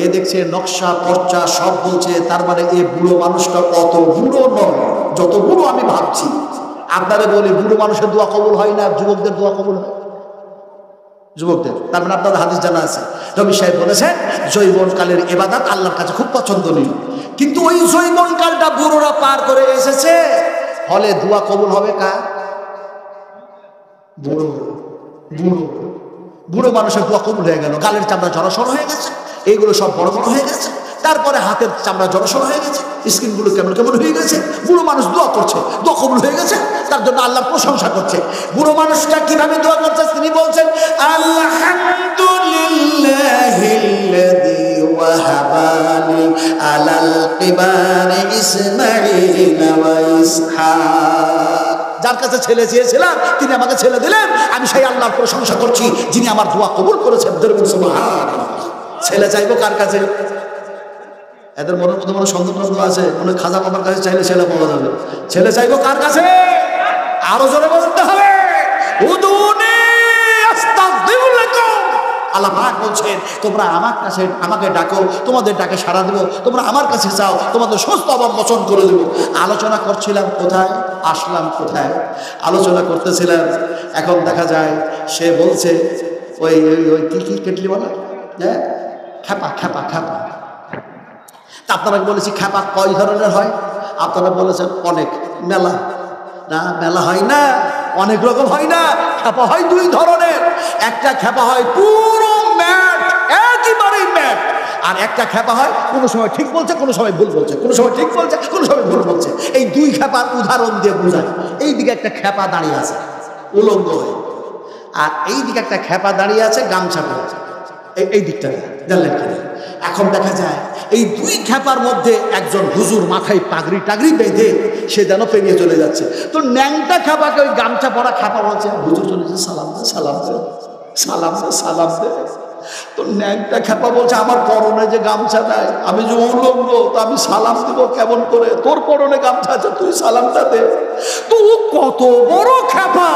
এ দেখছে নকশা পর্চা সব বলছে, তার মানে এ বুড়ো মানুষটা অত বুড়ো নয় যত বুড়ো আমি ভাবছি। আপনারা বলি বুড়ো মানুষের দোয়া কবুল হয় না, যুবকদের দোয়া কবুল হয়। যুবকদের, তার মানে আপনাদের হাদিস জানা আছে। নবী সাহেব বলেছেন যৌবনকালের ইবাদত আল্লাহর কাছে খুব পছন্দনীয়, কিন্তু ওই যৌবনকালটা বুড়োরা পার করে এসেছে, ফলে দোয়া কবুল হবে কার? বুড়ো বুড়ো বুড়ো মানুষের দোয়া কবুল হয়ে গেল। গালের চামড়া জড়সড় হয়ে গেছে, এইগুলো সব বড় বড় হয়ে গেছে, তারপরে হাতের চামড়া জড়সড় হয়ে গেছে, স্কিনগুলো কেমন কেমন হয়ে গেছে। বুড়ো মানুষ দোয়া করছে, দোয়া কবুল হয়ে গেছে, তার জন্য আল্লাহর প্রশংসা করছে। বুড়ো মানুষটা কিভাবে দোয়া করছে? তিনি বলছেন আলহামদুলিল্লাহিল্লাযী ওয়াহাবানি আলাল কিবারি ইসমাঈল ওয়া ইসহাক। যার কাছে ছেলে চেয়েছিলাম তিনি আমাকে ছেলে দিলেন, আমি সেই আল্লাহর প্রশংসা করছি যিনি আমার দোয়া কবুল করেছেন। সুবহানাল্লাহ। ছেলে চাইবো কার কাছে? এদের মনের মধ্যে মনে সন্দেহ আছে, মনে খাজা বাবার কাছে চাইলে ছেলে পাওয়া যাবে। ছেলে চাইবো কার কাছে? আরো জোরে বলতে হবে উদুনি আস্তাগফির লাকুম। আল্লাহ পাক বলছেন তোমরা আমার কাছে আমাকে ডাকো, তোমাদের ডাকে সাড়া দেব। তোমরা আমার কাছে চাও, তোমাদের সমস্ত অভাব মোচন করে দেব। আলোচনা করছিলাম কোথায়, আসলাম কোথায়? আলোচনা করতেছিলাম। এখন দেখা যায় সে বলছে ওই ওই কি কেটলি বলা, হ্যাঁ খ্যাপা খ্যাপা খ্যাপা। তা আপনারা বলেছি খ্যাপা কয় ধরনের হয়? আপনারা বলেছেন অনেক, মেলা। না মেলা হয় না, অনেক রকম হয় না। খ্যাপা হয় দুই ধরনের। একটা খ্যাপা হয় পুরো ম্যাট, একেবারেই ম্যাট। আর একটা খ্যাপা হয় কোনো সময় ঠিক বলছে, কোনো সময় ভুল বলছে, কোনো সময় ঠিক বলছে, কোনো সময় ভুল বলছে। এই দুই খ্যাপার উদাহরণ দিয়ে বোঝায়। এইদিকে একটা খ্যাপা দাঁড়িয়ে আছে উলঙ্গ হয়ে, আর এইদিকে একটা খ্যাপা দাঁড়িয়ে আছে গামছা পরে, এই দিকটা জানলেন কিনা? এখন দেখা যায় এই দুই খ্যাপার মধ্যে একজন হুজুর মাথায় পাগড়ি টাগড়ি বেঁধে সে যেন পেরিয়ে চলে যাচ্ছে। তো ন্যাংটা খ্যাপাকে ওই গামছা পরা খ্যাপা বলছে হুজুর চলেছে সালাম দে সালাম দে সালাম দে সালাম দে। তো ন্যাংটা খ্যাপা বলছে আমার পরনে যে গামছা নাই, আমি যে উলঙ্গ, তো আমি সালাম দেব কেমন করে? তোর পরনে গামছা আছে, তুই সালামটা দে। তো কত বড় খ্যাপা!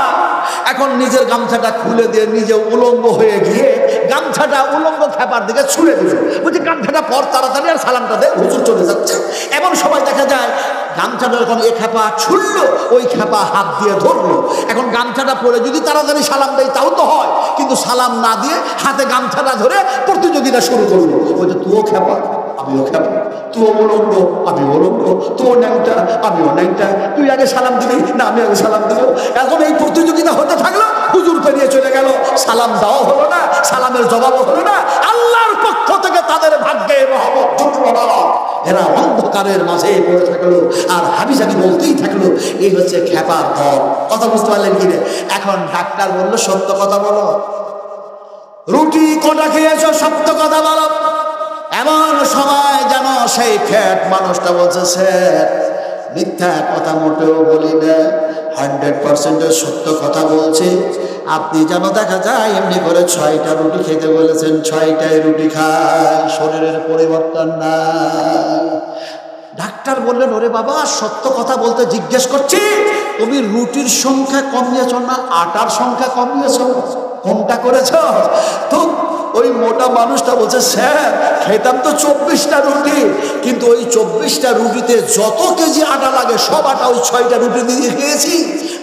এখন নিজের গামছাটা খুলে দিয়ে নিজে উলঙ্গ হয়ে গিয়ে গামছাটা উলঙ্গ খ্যাপার দিকে ছুঁড়ে দিল, বলছে গামছাটা পর তাড়াতাড়ি আর সালামটা দে, হুজুর চলে যাচ্ছে। এমন সময় দেখা যায় গামছাটা যখন এ খ্যাপা ছুড়লো, ওই খ্যাপা হাত দিয়ে ধরলো। এখন গামছাটা পরে যদি তাড়াতাড়ি সালাম দেয় তাও তো হয়, কিন্তু সালাম না দিয়ে হাতে গামছাটা ধরে প্রতিযোগিতা শুরু করলো। ওই যে তুইও খ্যাপা আমিও খ্যাপা, তুইও উলঙ্গ আমি উলঙ্গ, তুইও ন্যাংটা আমিও ন্যাংটা, তুই আগে সালাম দিবি না আমি আগে সালাম দেবো। এখন এই প্রতিযোগিতা হতে থাকলো, হুজুর পেরিয়ে চলে গেল, সালাম দেওয়া হলো না, সালামের জবাবও হলো না। আল্লাহর পক্ষ থেকে তাদের ভাগ্যে রহমত জুটলো না, এরা অন্ধকারের মাঝে পড়ে থাকলো আর হাবিজাবি বলতেই থাকলো। এই হচ্ছে খ্যাপার দল। কথা বুঝতে পারলেন কি রে? এখন ডাক্তার বললো সত্য কথা বলো, রুটি কটা খেয়েছো সত্য কথা বলো। এমন সময় যেন সেই ফ্যাট মানুষটা বলছে স্যার মিথ্যা কথা মোটেও বলি না, 100% সত্য কথা বলছি। আপনি যেন দেখা যায় এমনি করে 6টা রুটি খেতে বলেছেন, 6টাই রুটি খায়, শরীরের পরিবর্তন নাই। ডাক্তার বললেন ওরে বাবা সত্য কথা বলতে জিজ্ঞেস করছি, তুমি রুটির সংখ্যা কমিয়েছ না আটার সংখ্যা কমিয়েছ? কোনটা করেছ? তো ওই মোটা মানুষটা বলছে স্যার খেতাম তো 24টা রুটি, কিন্তু ওই 24টা রুটিতে যত কেজি আটা লাগে সব আটা ওই 6টা রুটি দিয়ে খেয়েছি।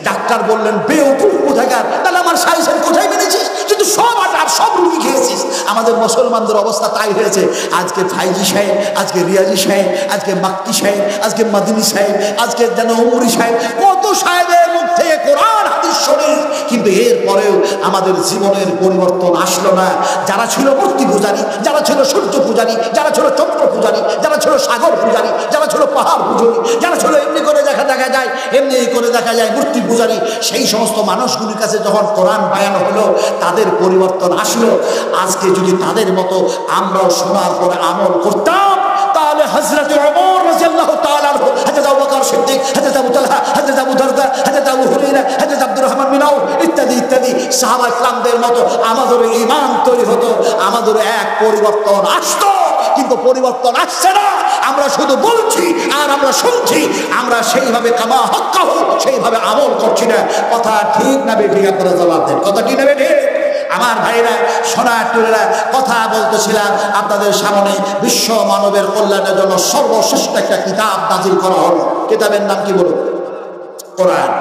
ডাক্তার বললেন বেউকুফ কোথাকার, তাহলে আমার সাইজের কোথায় মেনেছিস? তুই তুই সব আটার সব রুটি খেয়েছিস। আমাদের মুসলমানদের অবস্থা তাই হয়েছে। আজকে ফাইজি সাহেব, আজকে রিয়াজি সাহেব, আজকে মাক্কি সাহেব, আজকে মাদিনী সাহেব, আজকে যেন উমরি সাহেব, কত সাহেবের মুখ থেকে কোরআন হাদিস শরীফ, কিন্তু এরপরেও আমাদের জীবনের পরিবর্তন আসলো না। যারা ছিল মূর্তি পূজারী, যারা ছিল সূর্য পূজারী, যারা ছিল চন্দ্র পূজারী, যারা ছিল সাগর পূজারী, যারা ছিল পাহাড় পূজারী, যারা ছিল এমনি করে দেখা যায় এমনি করে দেখা যায় মূর্তি পূজারী, সেই সমস্ত মানুষগুলির কাছে যখন কোরআন বায়ান হলো তাদের পরিবর্তন আসলো। আজকে যদি তাদের মতো আমরাও শোনার পরে আমল করতাম, তাহলে হযরত ওমর রাদিয়াল্লাহু তাআলা আনহু, হযরত আবু বকর সিদ্দিক, হযরত আবু তালহা, হযরত আবু দারদা, হযরত আবু হুরায়রা, হযরত আব্দুর রহমান বিন আউফ ইত্যাদি ইত্যাদি সাহাবা ইকরামদের মতো আমাদের ঈমান তৈরি হতো, আমাদের এক পরিবর্তন আসতো। কিন্তু পরিবর্তন আসছে না। আমরা শুধু বলছি আর আমরা শুনছি, আমরা সেইভাবে কামা হক্কাহু সেইভাবে আমল করছি না। কথা ঠিক না বেঠিক? আপনারা জবাব দেন, কথা ঠিক না বেঠিক? আমার ভাইরা, সোনাটুরেরা, কথা বলতেছিলাম আপনাদের সামনে। বিশ্ব মানবের কল্যাণের জন্য সর্বশ্রেষ্ঠ একটা কিতাব নাজিল করা হলো। কিতাবের নাম কি বলুন? কোরআন।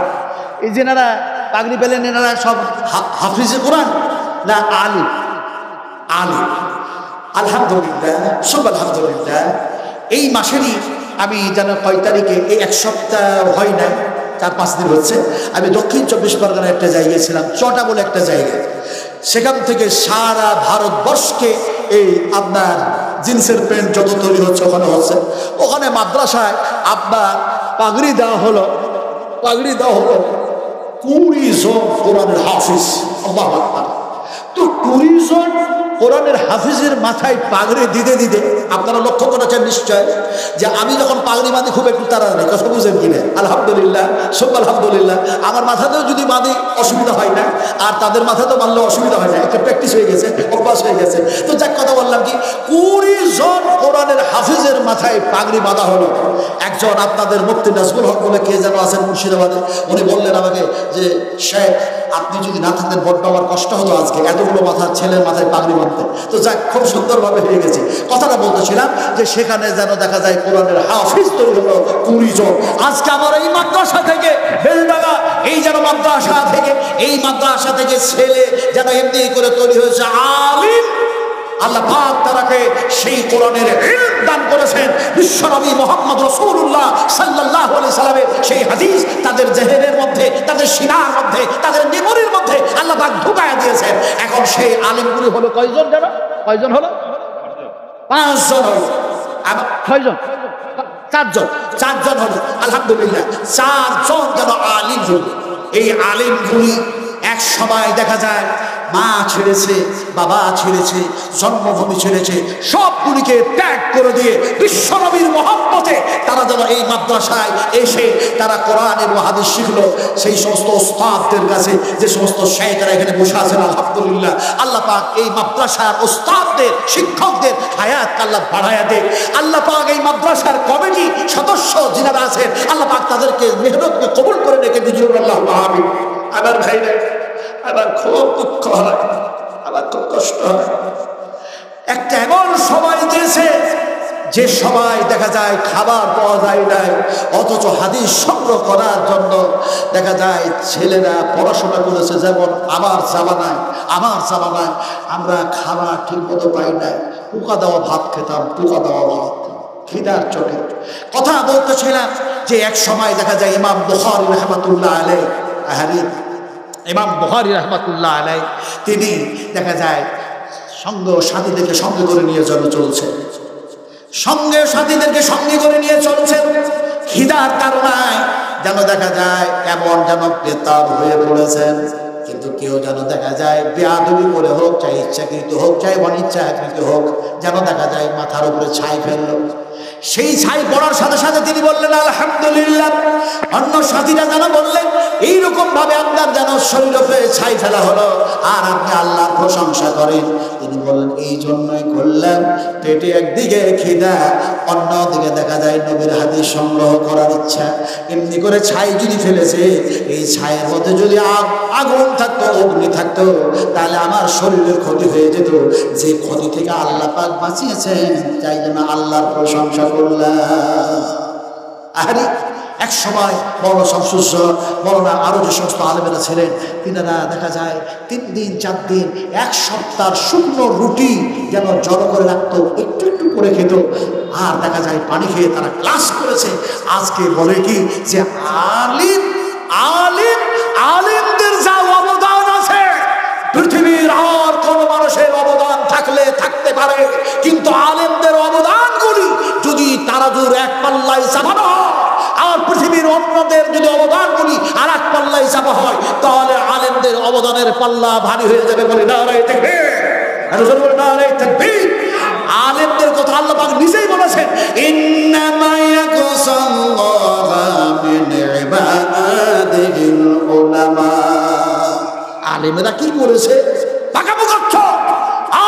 এই যেনারা পাগড়ি পেলেন এনারা সব হাফিজে কোরআন না আলিম? আলিম। আলহামদুলিল্লাহ, সব আলহামদুলিল্লাহ। এই মাসেরই আমি যেন কয় তারিখে, এই এক সপ্তাহ হয় না, 4-5 দিন হচ্ছে, আমি দক্ষিণ 24 পরগনার একটা জায়গায় ছিলাম, চটা বলে একটা জায়গায়। সেখান থেকে সারা ভারতবর্ষকে এই আপনার জিন্সের প্যান্ট যত তৈরি হচ্ছে ওখানে হচ্ছে। ওখানে মাদ্রাসায় আপনার পাগড়ি দেওয়া হলো 20 জন কোরআনের হাফিজ। আল্লাহু আকবার। তো 20 জন কোরআনের হাফিজের মাথায় পাগড়ি দিতে দিতে আপনারা লক্ষ্য করেছেন নিশ্চয় যে আমি যখন পাগড়ি বাঁধি খুব একটু তাড়াতাড়ি, কথা বুঝেন কিনা? আলহামদুলিল্লাহ, সব আলহামদুলিল্লাহ। আমার মাথাতেও যদি বাঁধি অসুবিধা হয় না, আর তাদের মাথাতেও বাঁধলে অসুবিধা হয় না, একটা প্র্যাকটিস হয়ে গেছে, অভ্যাস হয়ে গেছে। তো যাক, কথা বললাম কি, 20 জন কোরআনের হাফিজের মাথায় পাগড়ি বাঁধা হলো। একজন আপনাদের মুফতি নাজমুল হক বলে কে যেন আছেন মুর্শিদাবাদে, উনি বললেন আমাকে যে শেখ, আপনি যদি না থাকতেন বড্ড আমার কষ্ট হতো আজকে এতগুলো ছেলের মাথায় পাগড়ি বাঁধতে। তো যাক, খুব সুন্দরভাবে হয়ে গেছে। কথাটা বলতেছিলাম যে সেখানে যেন দেখা যায় কোরআনের হাফিজ তৈরি হলো 20 জন। আজকে আমার এই মাদ্রাসা থেকে বেলডাঙ্গা, এই যেন মাদ্রাসা থেকে ছেলে যেন এমনি করে তৈরি হয়েছে আলিম। আল্লাহ পাক তারাকে সেই কোরআনের ইলম দান করেছেন। বিশ্বনবী মুহাম্মদ রাসূলুল্লাহ সাল্লাল্লাহু আলাইহি সাল্লামের সেই হাদিস তাদের জেহেনের মধ্যে, তাদের সিনার মধ্যে, তাদের মেমরির মধ্যে আল্লাহ পাক ঢুকায়া দিয়েছেন। এখন সেই আলিমগুলি হলো কয়জন? জানো কয়জন হলো? 5 জন হলো। আবার কয়জন? 4 জন হলো। আলহামদুলিল্লাহ, 4 জন যেন আলিম হলো। এই আলিমগুলি এক সময় দেখা যায় মা ছেড়েছে, বাবা ছেড়েছে, জন্মভূমি ছেড়েছে, সবগুলিকে ত্যাগ করে দিয়ে বিশ্বনবীর মহব্বতে তারা যেন এই মাদ্রাসায় এসে তারা কোরআন এবং হাদিস শিখলো। সেই সমস্ত ওস্তাদদের কাছে, যে সমস্ত শেখরা এখানে বসে আছেন, আলহামদুলিল্লাহ, আল্লাহ পাক এই মাদ্রাসার ওস্তাদদের, শিক্ষকদের হায়াত আল্লাহ বাড়ায়া দেয়। আল্লাহ পাক এই মাদ্রাসার কমিটি সদস্য যিনারা আছেন, আল্লাহ পাক তাদেরকে মেহনতকে কবুল করে রেখে দিয়েছেন। আল্লাহ আমিন। আমার ভাইরা, আবার খুব দুঃখ হয়, আবার খুব কষ্ট হয়। একটা এমন সময় দিয়েছে যে সবাই দেখা যায় খাবার পাওয়া যায় না, অথচ হাদিস সংগ্রহ করার জন্য দেখা যায় ছেলেরা পড়াশোনা করেছে। যেমন আমার জামানায় আমরা খাবার ঠিক মতো পাই না, পোকা দেওয়া ভাত খেতাম, পোকা দেওয়া ভাত, খিদার চোটে। কথা বলতেছিলাম যে এক সময় দেখা যায় ইমাম বুখারী রাহমাতুল্লাহ আলাইহি, ইমাম বুখারী রাহমাতুল্লাহ আলাইহি তিনি দেখা যায় সাথীদেরকে সঙ্গে করে নিয়ে চলছেন, সাথীদেরকে সঙ্গে করে নিয়ে চলছেন। খিদার কারণে যেন দেখা যায় এমন যেন বেতাব হয়ে পড়েছেন। কিন্তু কেউ যেন দেখা যায় বেয়াদবি করে হোক, চাই ইচ্ছাকৃত হোক, চাই অনিচ্ছাকৃত হোক, যেন দেখা যায় মাথার উপরে ছাই ফেললো। সেই ছাই পড়ার সাথে সাথে তিনি বললেন আলহামদুলিল্লাহ। অন্য সাথীরা যেন বললেন এইরকম ভাবে আপনার যেন শরীর উপরে ছাই ফেলা হলো আর আপনি আল্লাহর প্রশংসা করেন। তিনি বললেন এই জন্যই করলাম, পেটে একদিকে খিদা, অন্যদিকে দেখা যায় নবীর হাদিস সংগ্রহ করার ইচ্ছা। এমনি করে ছাই যদি ফেলেছে, এই ছাইয়ের মধ্যে যদি আগুন থাকতো, অগ্নি থাকতো, তাহলে আমার শরীরের ক্ষতি হয়ে যেত। যে ক্ষতি থেকে আল্লাহ পাক বাঁচিয়েছেন, তাই জন্য আল্লাহর প্রশংসা করলাম। আরে এক সময় মৌলানা শামসুজ্জ মৌলানা আরও যে সমস্ত আলেমেরা ছিলেন, তিনারা দেখা যায় 3 দিন 4 দিন 1 সপ্তাহ শুকনো রুটি যেন জড়ো করে রাখতো, একটু একটু করে খেত, আর দেখা যায় পানি খেয়ে তারা ক্লাস করেছে। আজকে বলে কি যে আলিমদের যা অবদান আছে পৃথিবীর আর কোন মানুষের অবদান থাকলে থাকতে পারে, কিন্তু আলেমদের অবদানগুলি যদি তারাজুর এক পাল্লায় চাপানো হয় আর পৃথিবীর অন্যদের যদি অবদানগুলি আর এক পাল্লায় চাপা হয়, তাহলে আলেমদের অবদানের পাল্লা ভারী হয়ে যাবে। বলে নারায়ে তাকবীর, নারায়ে তাকবীর। আলেমদের কথা আল্লাহ পাক নিজেই বলেছেন, ইন্নামা ইয়াকসাল্লাহু মিন ইবাদিহিল উলামা। আলেমেরা কি করেছে? পাকাপোক্ত।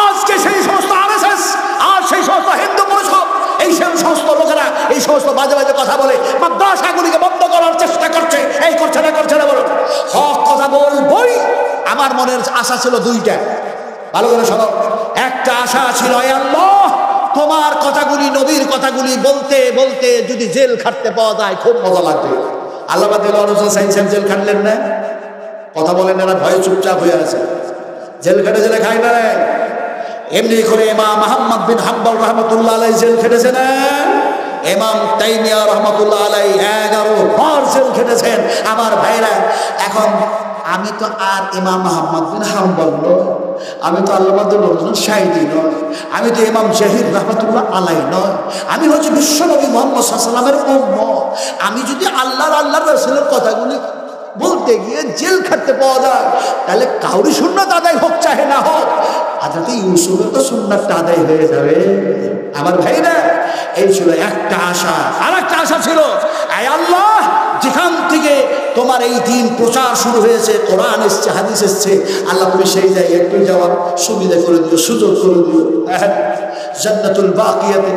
আজকে সেই সমস্ত আরএসএস আর সেই সমস্ত হিন্দু পরিষদ, এই সমস্ত লোকেরা এই সমস্ত বাজে বাজে কথা বলে মাদ্রাসাগুলিকে বন্ধ করার চেষ্টা করছে। এই করছে না বলো, হক কথা বলবই। আমার মনের আশা ছিল 2টা, ভালো করে শোনো। একটা আশা ছিল, হে আল্লাহ, তোমার কথাগুলি, নবীর কথাগুলি বলতে বলতে যদি জেল খাটতে পাওয়া যায় খুব মজা লাগবে। আল্লাহ চাইছেন, জেল খাটলেন না, কথা বলেন, এরা ভয়ে চুপচাপ হয়ে আছে। জেল খেটে জেলে খাই না, এমনি করে ইমাম আহমদ বিন হাম্বল রহমতুল্লাহ আলাইহি জেল খেটেছে না, ইমাম তাইমিয়া রহমতুল্লাহ আলাইহি 11 বার জেল খেটেছেন। আমার ভাইরা, এখন আমি তো আর ইমাম আহমদ বিন হাম্বল নয়, আমি তো আল্লাহ শাহিদি নয়, আমি তো ইমাম জাহির রহমতুল্লাহ আলাইহি নয়, আমি হচ্ছে বিশ্বনবী মুহাম্মদ সাল্লাল্লাহু আলাইহি ওয়াসাল্লামের উম্মত। আমি যদি আল্লাহর রাসূলের কথাগুলি বলতে গিয়ে জেল খাটতে পাওয়া যায়, তাহলে কাউরি সুন্নাত আদায় হোক চাহে না হোক, হযরত ইউসুফের তো সুন্নাতটা আদায় হয়ে যাবে। আমার ভাইরা, এই ছিল একটা আশা। আর একটা আশা ছিল, আয় আল্লাহ, যেখান থেকে তোমার এই দিন প্রচার শুরু হয়েছে, কোরআন এসছে, হাদিস এসছে, আল্লাহ তুমি সেই জায়গায় একটু যাওয়ার সুবিধা করে দিও, সুযোগ করে দিও। জান্নাতুল বাকিয়াতে,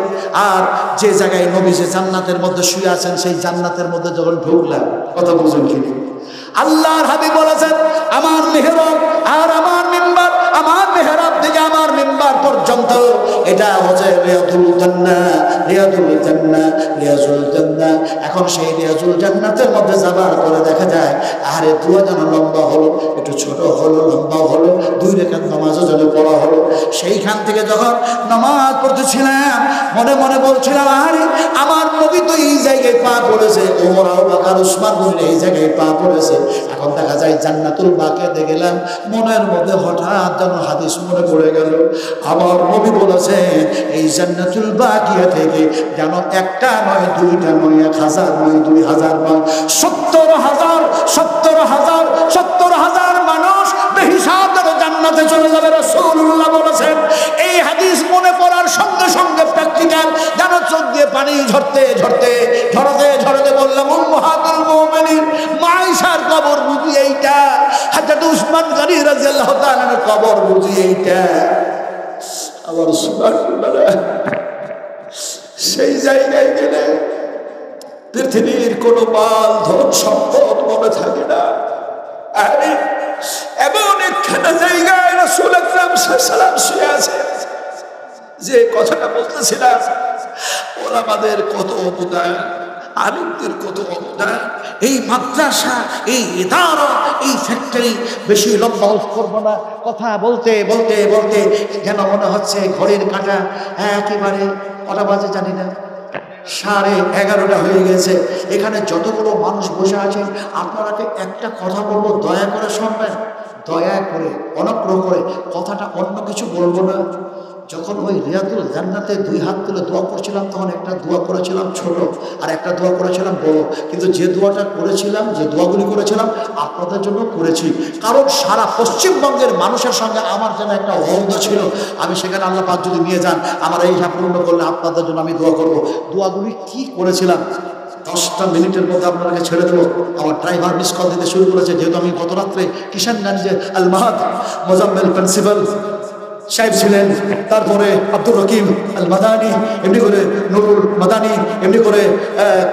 আর যে জায়গায় নবী যে জান্নাতের মধ্যে শুয়ে আছেন, সেই জান্নাতের মধ্যে যখন ঢুকলাম, কথা বুঝুন কি, আল্লাহর হাবিব বলেছেন, আমার মেহরাব আর আমার মিম্বার, আমার মেহরাব থেকে আমার মিম্বার পর্যন্ত এটা হচ্ছে রিয়াজুল জান্নাহ, রিয়াজুল জান্নাহ, রিয়াজুল জান্নাহ। এখন সেই রিয়াজুল জান্নাতের মধ্যে যাবার পরে দেখা যায়, আরে দুয়া যেন লম্বা হলো, একটু ছোট হলো, লম্বা হলো, 2 রাকাত নামাজও যেন পড়া হলো। সেইখান থেকে যখন নামাজ পড়তেছিলাম, মনে মনে বলছিলাম, আরে আমার নবী তো এই জায়গায় পা পড়েছে, ওমর, আবু বকর, উসমান গনি এই জায়গায় পা পড়েছে। এখন দেখা যায় জান্নাতুল বাকিয়াতে গেলাম, মনের মধ্যে হঠাৎ যেন হাদিস মনে পড়ে গেল। আমার নবী বলেছেন, এই জান্নাতুল বাকিয়া থেকে যেন 1টা নয়, 2টা নয়, 1000 নয়, 2000 নয়, 70,000 মানুষ বেহিসাব জান্নাতে চলে যাবে। রাসূলুল্লাহ বলেছেন, এই হাদিস মনে পড়ার সঙ্গে সঙ্গে প্র্যাকটিক্যাল যেন চোখ দিয়ে পানি ঝরতে বললাম, উম্মাহাতুল মুমিনিন মা আয়েশার কবর বুঝি এইটা, হযরত উসমান গনি রাদিয়াল্লাহু তাআলার কবর বুঝি এইটা। আবার সুবহানাল্লাহ, সেই জায়গায় গেলে পৃথিবীর কোনো মাল, ধন, সম্পদ মনে থাকে না। আরে এমন একখানা জায়গায় রাসূল আকরাম সাল্লাল্লাহু আলাইহি ওয়াসাল্লাম শুয়ে আছে, যে কথাটা বলতেছিলাম, ওলামাদের কত অবদান, আলিমদের কত অবদান, এই মাদ্রাসা, এই ইদারা, এই ফ্যাক্টরি। বেশি লম্বা করবো না, কথা বলতে বলতে বলতে যেন মনে হচ্ছে ঘড়ির কাঁটা একেবারে কটা বাজে জানি না, 11:30 হয়ে গেছে। এখানে যতগুলো মানুষ বসে আছেন, আপনারাকে একটা কথা বলবো, দয়া করে শুনবেন, দয়া করে, অনুগ্রহ করে। কথাটা অন্য কিছু বলবো না। যখন ওই রিয়াজুল জান্নাতে 2 হাত তুলে দোয়া করছিলাম, তখন একটা দোয়া করেছিলাম ছোট, আর একটা দোয়া করেছিলাম বড়। কিন্তু যে দোয়াটা করেছিলাম, যে দোয়াগুলি করেছিলাম, আপনাদের জন্য করেছি, কারণ সারা পশ্চিমবঙ্গের মানুষের সঙ্গে আমার যেন একটা অন্ধ ছিল। আমি সেখানে আল্লাহ পাক যদি নিয়ে যান, আমার এই পূর্ণ করলে আপনাদের জন্য আমি দোয়া করব। দোয়াগুলি কি করেছিলাম 10টা মিনিটের মধ্যে আপনাকে ছেড়ে দেবো। আমার ড্রাইভার মিস কল দিতে শুরু করেছে, যেহেতু আমি গত রাত্রে কিষানগঞ্জে আল মাহাদ মোজাম্মেল প্রিন্সিপাল সাহেব ছিলেন, তারপরে আব্দুর রকিম আল মাদানী, এমনি করে নুরুল মাদানী, এমনি করে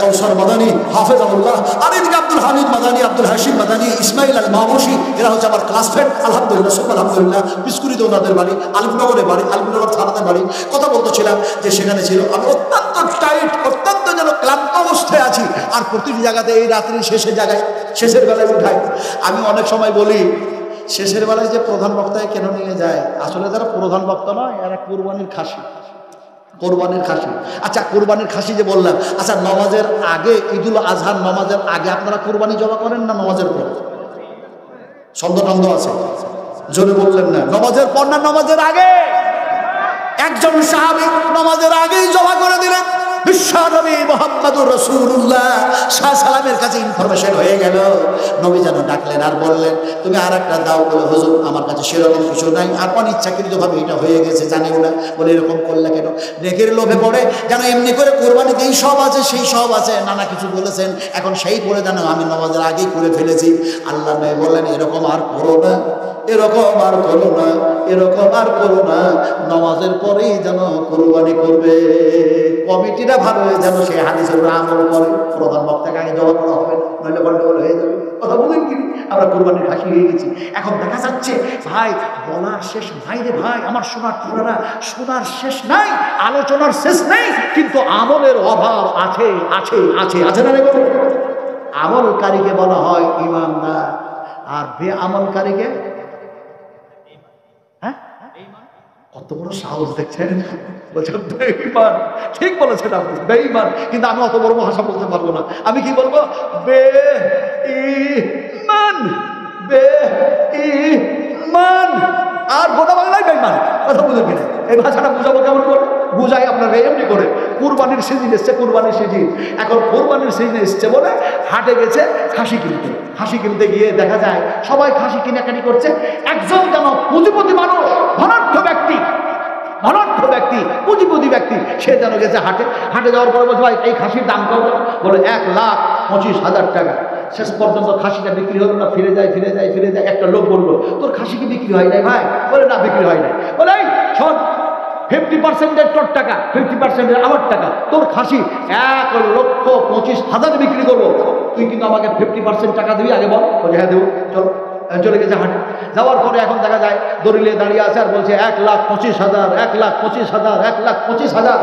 কৌসর মাদানী, হাফেজাহুল্লাহ, আর এদিকে আব্দুল হামিদ মাদানী, আব্দুল হাশিম মাদানী, ইসমাইল আল মাহমুশি, এরা হচ্ছে আমার ক্লাসমেট। আলহামদুলিল্লাহ, সব আলহামদুলিল্লাহ। বিস্কুরিতে ওনাদের বাড়ি, আলিমনগরে বাড়ি, আলিমনগর থানাতে বাড়ি। কথা বলতেছিলাম যে সেখানে ছিল, আমি অত্যন্ত টাইট, অত্যন্ত যেন ক্লান্ত অবস্থায় আছি। আর প্রতিটি জায়গাতে এই রাত্রি শেষের বেলায় উঠাই। আমি অনেক সময় বলি, শেষের বেলায় যে প্রধান বক্তায় কেন নিয়ে যায়, আসলে যারা প্রধান বক্তা নয়, এরা কোরবানির খাসি, কোরবানির খাসি। আচ্ছা, কোরবানির খাসি যে বললাম, আচ্ছা নমাজের আগে, ঈদুল আজহার নমাজের আগে আপনারা কোরবানি জমা করেন না নমাজের পর? ছন্দ আছে, জোরে বললেন না। নমাজের পর না নমাজের আগে? একজন সাহাবী নমাজের আগেই জমা করে দিলেন। বিশ্বনবী মুহাম্মদুর রাসূলুল্লাহ সাল্লাল্লাহু আলাইহি সাল্লামের কাছে ইনফরমেশন হয়ে গেল। নবী যেন ডাকলেন আর বললেন, তুমি আর একটা দাও। বলে, হুজুর আমার কাছে সেরকম কিছু নাই, আর অনিচ্ছাকৃতভাবে এটা হয়ে গেছে, জানিও না। বলে, এরকম করলে কেন? নেকের লোভে পড়ে যেন এমনি করে কোরবানিতে এই সব আছে সেই সব আছে, নানা কিছু বলেছেন, এখন সেই পড়ে জানো আমি নামাজের আগেই করে ফেলেছি। আল্লাহ নবী বললেন, এরকম আর করো না, এরকম আর করো না, এরকম আর করো না। নামাজের পরেই যেন কোরবানি করবে। কমিটিটা ভালো হয়ে যেন সেই হাদিসের আমল করে। প্রধান বক্তাকে আগে জমা করা হবে না, নইলে গন্ডগোল হয়ে যাবে। কথা বলেন কি? আমরা কোরবানির খাসি হয়ে গেছি। এখন দেখা যাচ্ছে ভাই, বলার শেষ নাই রে ভাই, আমার শোনার টুকরা, শোনার শেষ নাই, আলোচনার শেষ নেই, কিন্তু আমলের অভাব আছে আছে আছে আছে না রে? আমলকারীকে বলা হয় ইমানদার, আর বেআমলকারীকে কত বড় সাহস দেখছেন, বলছেন বেঈমান। ঠিক বলেছেন আপনি, বেঈমান। কিন্তু আমি অত বড় ভাষা বলতে পারবো না। আমি কি বলবো? বেঈমান, বেঈমান। আর গোটা বাংলায় বেঈমান। কথা বুঝেন কিনা? এই ভাষাটা বুঝাবো কেমন করে? বুঝাই আপনাকে এমনি করে। কুরবানির সিজন এসছে, কুরবানির সিজন। এখন কুরবানির সিজন এসছে বলে হাটে গেছে খাসি কিনতে। খাসি কিনতে গিয়ে দেখা যায় সবাই খাসি কেনাকাটি করছে। একজন যেন পুঁজিপতি মানুষ, ধনাঢ্য ব্যক্তি, পুঁজিপতি ব্যক্তি, সে যেন গেছে হাটে। হাটে যাওয়ার পরে বলছে, ভাই এই খাসির দাম কত? বলে 1,25,000 টাকা। শেষ পর্যন্ত খাসিটা বিক্রি হলো না, ফিরে যায়। একটা লোক বললো, তোর খাসি কি বিক্রি হয় নাই ভাই? বলে, না বিক্রি হয় নাই। বলে, এই শোন, 50% তোর টাকা, 50% আমার টাকা। তোর খাসি 1,25,000 বিক্রি করবো, তুই কিন্তু আমাকে 50% টাকা দিবি, আগে বল। বলে, হ্যাঁ দেবো, চল। চলে গেছে হাটে। যাওয়ার পরে এখন দেখা যায় দড়িলে দাঁড়িয়ে আছে আর বলছে 1,25,000, 1,25,000, 1,25,000।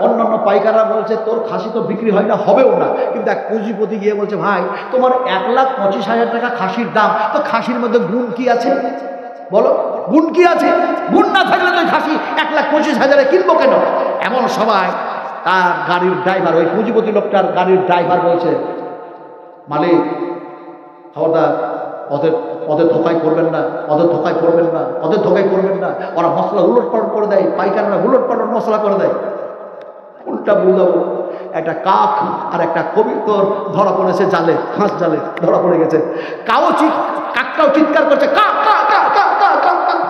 অন্যান্য পাইকাররা বলছে, তোর খাসি তো বিক্রি হয় না, হবেও না। কিন্তু এক পুঁজিপতি গিয়ে বলছে, ভাই তোমার 1,25,000 টাকা খাসির দাম, তো খাসির মধ্যে গুণ কি আছে বলো? গুণ কি আছে? গুণ না থাকলে তো খাসি 1,25,000 কিনবো কেন? এমন সময় তার গাড়ির ড্রাইভার, ওই পুঁজিপতি লোকটার গাড়ির ড্রাইভার বলছে, মালিক খবরদার, ওদের ধোকায় করবেন না, ওদের ধোকায় করবেন না। ওরা মশলা উলটপালট করে দেয়, পাইকাররা উলটপালট মশলা করে দেয়। উল্টা বুঝাবো, একটা কাক আর একটা কবিতর ধরা পড়েছে জালে, ফাঁস জালে ধরা পড়ে গেছে। কাকটাও চিৎকার করছে,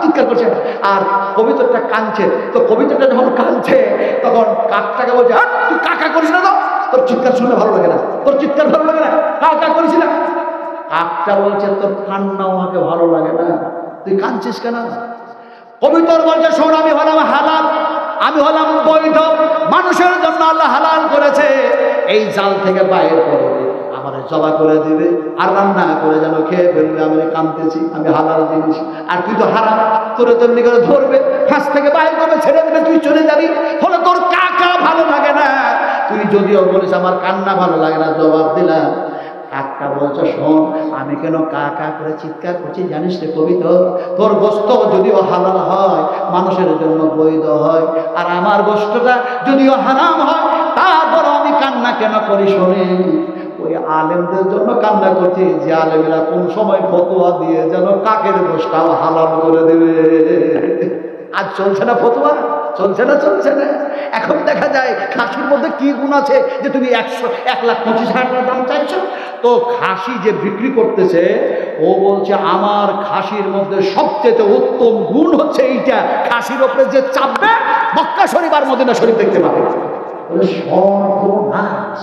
চিৎকার করছে, আর কবিতরটা কাঁদছে। তো কবিতরটা যখন কাঁদছে তখন কাকটাকে বলছে, তুই কাকা করিস না, তো তোর চিৎকার শুনলে ভালো লাগে না, তোর চিৎকার ভালো লাগে না, কাকা করিস না। কাকটা বলছে, তোর কান্না আমাকে ভালো লাগে না, তুই কাঁদছিস কেন? কবিতর বলছে, শোন, আমি হলাম হালাল, আমি হলাম বৈধ, মানুষের জন্য আল্লাহ হালাল করেছে। এই জাল থেকে বাইরে করে আমার জবা করে দিবে আর রান্না করে যেন খেয়ে ফেলবে। আমি কাঁদতেছি, আমি হালাল জিনিস, আর তুই তো হারাম, তোর তেমনি করে ধরবে, হাঁস থেকে বাইরে করবে, ছেড়ে দেবে, তুই চলে যাবি। ফলে তোর কাকা ভালো লাগে না। তুই যদিও বলিস আমার কান্না ভালো লাগে না, জবাব দিলাম। কাকটা বলছে, শোন, আমি কেন কাকা করে চিৎকার করছি জানিস রে কবিতর? তোর গোস্ত যদিও হালাল হয়, মানুষের জন্য বৈধ হয়, আর আমার গোস্তটা যদিও হারাম হয়, তারপর আমি কান্না কেন করি শোনে? ওই আলেমদের জন্য কান্না করছি, যে আলেমেরা কোন সময় ফতোয়া দিয়ে যেন কাকের গোস্তাও হালাল করে দেবে। আজ চলছে না ফতোয়া, চলছে না। এখন দেখা যায় খাসির মধ্যে কি গুণ আছে যে তুমি 1,25,000 দাম চাইছো? তো খাসি যে বিক্রি করতেছে ও বলছে, আমার খাসির মধ্যে সবচেয়ে উত্তম গুণ হচ্ছে এইটা, খাসির ওপরে যে চাপবে মক্কা শরীফ আর মদিনা শরীফ দেখতে পাবে। সর্বনাশ!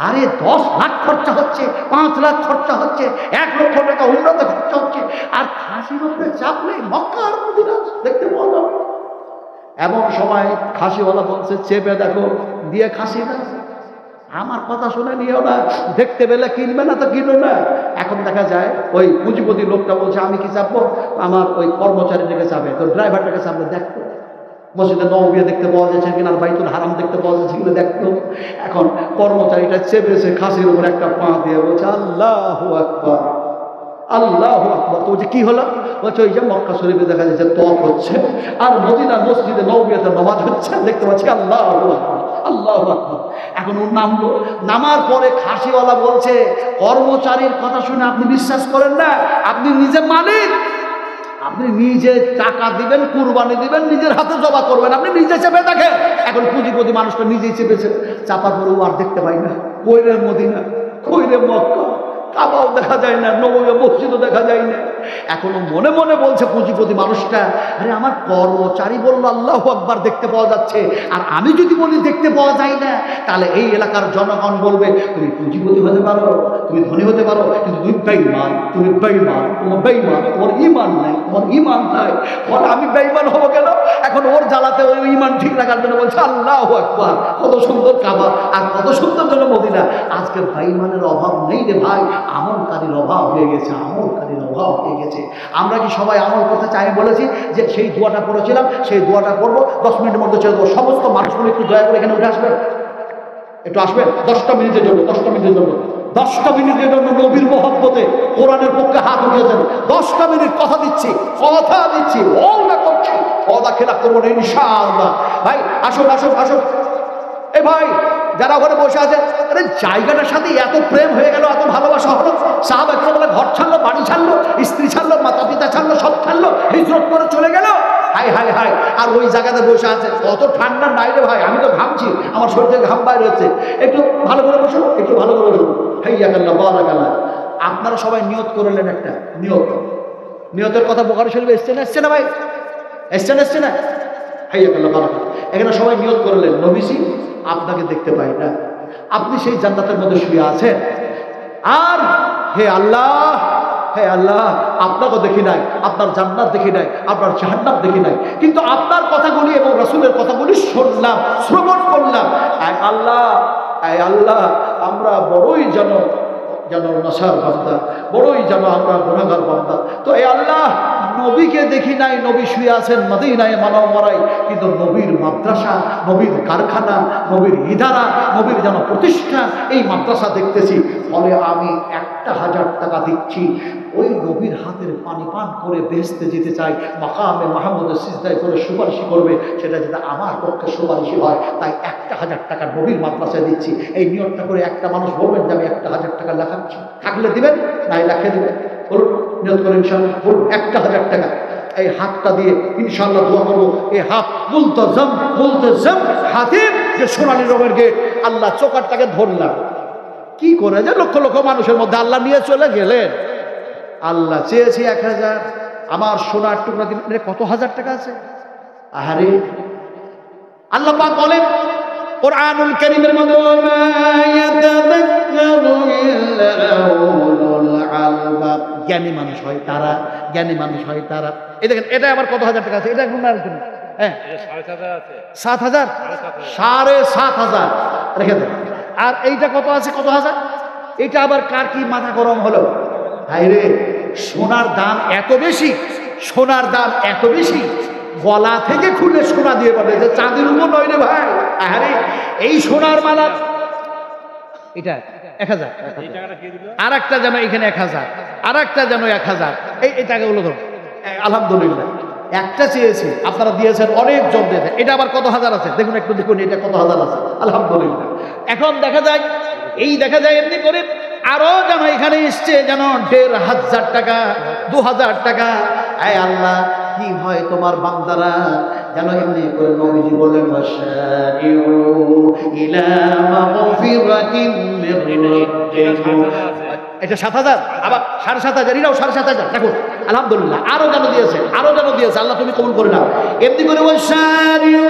আরে 10 লাখ খরচা হচ্ছে, 5 লাখ খরচা হচ্ছে, 1 লক্ষ টাকা উমরাতে খরচা হচ্ছে, আর খাসির উপরে চাপলে মক্কা আর মদিনা দেখতে পাওয়া যাবে। এমন সময় খাসিওয়ালা বলছে চেপে দেখো, দিয়ে খাসি না, আমার কথা শুনে নিও না, দেখতে পেলে কিনবে না তো কিনো না। এখন দেখা যায় ওই পুঁজিপতি লোকটা বলছে আমি কি চাপবো, আমার ওই কর্মচারীটাকে চাপে, তো ড্রাইভারটাকে চাপলে দেখতো মসজিদে নববিয়া দেখতে পাওয়া যাচ্ছে কিনা, বাইতুল হারাম দেখতে পাওয়া যাচ্ছে কিনা দেখতো। এখন কর্মচারীটা চেপেছে খাসির উপর একটা পা দিয়ে বলছে আল্লাহু আকবার, আল্লাহু আকবার। তো বলছে কি হলো? বলছে ওই যে মক্কা শরীফে দেখা যাচ্ছে তওয়াফ হচ্ছে, আর মদিনা মসজিদে নববিয়াতে নামাজ হচ্ছে, দেখতে পাচ্ছি আল্লাহু আকবার, আল্লাহু আকবার। এখন ওর নামলো, নামার পরে খাসিওয়ালা বলছে কর্মচারীর কথা শুনে আপনি বিশ্বাস করেন না, আপনি নিজে মালিক, আপনি নিজে টাকা দিবেন, কুরবানি দিবেন, নিজের হাতে জবা করবেন, আপনি নিজে চেপে দেখেন। এখন পুঁজিপতি মানুষটা নিজেই চেপেছে, চাপার পরেও আর দেখতে পাই না, কইরে মদিনা, কইরে মক্কা, কাবাও দেখা যায় না, নববী মসজিদও দেখা যায় না। এখনো মনে মনে বলছে পুঁজিপতি মানুষটা, আরে আমার কর্মচারী বললো আল্লাহু আকবার দেখতে পাওয়া যাচ্ছে, আর আমি যদি বলি দেখতে পাওয়া যায় না, তাহলে এই এলাকার জনগণ বলবে তুমি পুঁজিপতি হতে পারো, তুমি ধনী হতে পারো, কিন্তু তুমি বেঈমান, তুমি বেঈমান, তোমার বেঈমান, তোমার ঈমান নাই, তোমার ঈমান নাই। বলে আমি বেঈমান হবো কেন? এখন ওর জ্বালাতে ওই ঈমান ঠিক রাখার জন্য বলছে আল্লাহু আকবার, কত সুন্দর কাবা আর কত সুন্দর জন্য মদিনা। আজকে বেঈমানের অভাব নেই রে ভাই, আমলকারীর অভাব হয়ে গেছে, আমলকারীর অভাব হয়ে গেছে। আমরা কি সবাই আমল করতে চাই? বলেছি যে সেই দোয়াটা পড়েছিলাম, সেই দোয়াটা করবো, 10 মিনিটের মধ্যে চলে যাবো। সমস্ত মানুষগুলো একটু দয়া করে এখানে উঠে আসবেন, একটু আসবেন 10টা মিনিটের জন্য, 10টা মিনিটের জন্য, 10টা মিনিটের জন্য নবীর মহব্বতে কোরআনের পক্ষে হাত উঠিয়েছেন। 10টা মিনিট কথা দিচ্ছি, কথা দিচ্ছি, ওয়াদা করছি, ওয়াদা খেলাফ করবো না ইনশাআল্লাহ। ভাই আসুন আসুন আসুন, এ ভাই যারা ওখানে বসে আছে, আরে জায়গাটার সাথে এত প্রেম হয়ে গেল, এত ভালোবাসা হলো, সাহাবা একরামরা ঘর ছাড়লো, বাড়ি ছাড়লো, স্ত্রী ছাড়লো, মাতা পিতা ছাড়লো, সব ছাড়লো, হিজরত করে চলে গেল। হাই হাই হাই, আর ওই জায়গাতে বসে আছে, অত ঠান্ডা নাই রে ভাই, আমি তো ঘামছি, আমার শরীর থেকে ঘাম বাইরে হচ্ছে। একটু ভালো করে বসুন, একটু ভালো করে বসুন। হাইয়াকাল্লাহ বারাকাল্লাহ। আপনারা সবাই নিয়ত করলেন একটা নিয়ত, নিয়তের কথা বুখারী শরীফে এসছে না, এসছে না ভাই, এসছে না? হাইয়াকাল্লাহ বারাকাল্লাহ। এখানে সবাই নিয়ত করলেন নবীজি আপনাকে দেখতে পাই না, আপনি সেই জান্নাতের মধ্যে শুয়ে আছেন, আর হে আল্লাহ, হে আল্লাহ, আপনাকে দেখি নাই, আপনার জান্নাত দেখি নাই, আপনার জাহান্নাম দেখি নাই, কিন্তু আপনার কথাগুলি এবং রাসূলের কথাগুলি শুনলাম, শ্রবণ করলাম। আয় আল্লাহ, আয় আল্লাহ, আমরা বড়ই যেন নশার বান্দা, বড়ই যেন আমরা গুনাহগার বান্দা। তো এই আল্লাহ, নবীকে দেখি নাই, নবী শুয়ে আছেন মদিনায় মানব মরাই, কিন্তু নবীর মাদ্রাসা, নবীর কারখানা, নবীর ইদারা, নবীর যেন প্রতিষ্ঠান, এই মাদ্রাসা দেখতেছি। ফলে আমি 1000 টাকা দিচ্ছি, ওই নবীর হাতের পানি পান করে বেহেশতে যেতে চাই, মাকামে মাহমুদের সিজদায় করে সুপারিশি করবে, সেটা যাতে আমার পক্ষে সুপারিশি হয়, তাই 1000 টাকা নবীর মাদ্রাসায় দিচ্ছি। এই নিয়তটা করে একটা মানুষ বলবেন যে আমি 1000 টাকা লেখাচ্ছি, থাকলে দিবেন, নাই লেখে দিবেন, বলুন নিয়ত করে ইনশাআল্লাহ, বলুন 1000 টাকা। এই হাতটা দিয়ে ইনশাআল্লাহ দোয়া করবো, এই হাত মুলতাজাম মুলতাজাম হাতিম, যে সোনালী রঙের গেট, আল্লাহ চোকারটাকে ধরলাম, কি করে যে লক্ষ লক্ষ মানুষের মধ্যে আল্লাহ নিয়ে চলে গেলেন। আল্লাহ চেয়েছি 1000, আমার সোনার টুকরা দিলে কত হাজার টাকা আছে। আহারে আল্লাহ পাক বলেন কোরআনুল কারীমের মধ্যে, ওয়া ইয়াতাযাক্কারু ইল্লা উলুল আলবাব, জ্ঞানী মানুষ হয় তারা, জ্ঞানী মানুষ হয় তারা। এই দেখেন, এটা আবার কত হাজার টাকা আছে, এটা এখন আর কেন, হ্যাঁ 7,000, 7,500 রেখে দেন। আর এইটা কত আছে, কত হাজার, এটা আবার কার কি মাথা গরম হলো। হায়রে, সোনার দাম এত বেশি, সোনার দাম এত বেশি, গলা থেকে খুলে সোনা দিয়ে বলে যে চাঁদের উপর নয় রে ভাই। আরে এই সোনার মালা, এটা 1000, আর একটা যেন এখানে 1000, আর একটা যেন 1000, এই টাকাগুলো ধরুন। আলহামদুলিল্লাহ, একটা চেয়েছি, আপনারা দিয়েছেন, অনেকজন দিয়েছেন। এটা আবার কত হাজার আছে দেখুন, একটু দেখুন এটা কত হাজার আছে। আলহামদুলিল্লাহ। এখন দেখা যায়, এই দেখা যায় এমনি করে আরো যেন এখানে এসছে যেন 1500 টাকা, 2000 টাকা। আয় আল্লাহ, কি হয় তোমার বান্দারা যেন এমনি করে নবীজি বলেন, ওয়াশারিউ ইলা মাগফিরাতিন মির রিজিকিকুম। এটা 7000, আবার 7,500, এটাও 7,500। দেখুন আলহামদুলিল্লাহ, আরো যেন দিয়েছে, আরো যেন দিয়েছে, আল্লাহ তুমি কবুল করে নাও। এমনি করে ওয়াশারিউ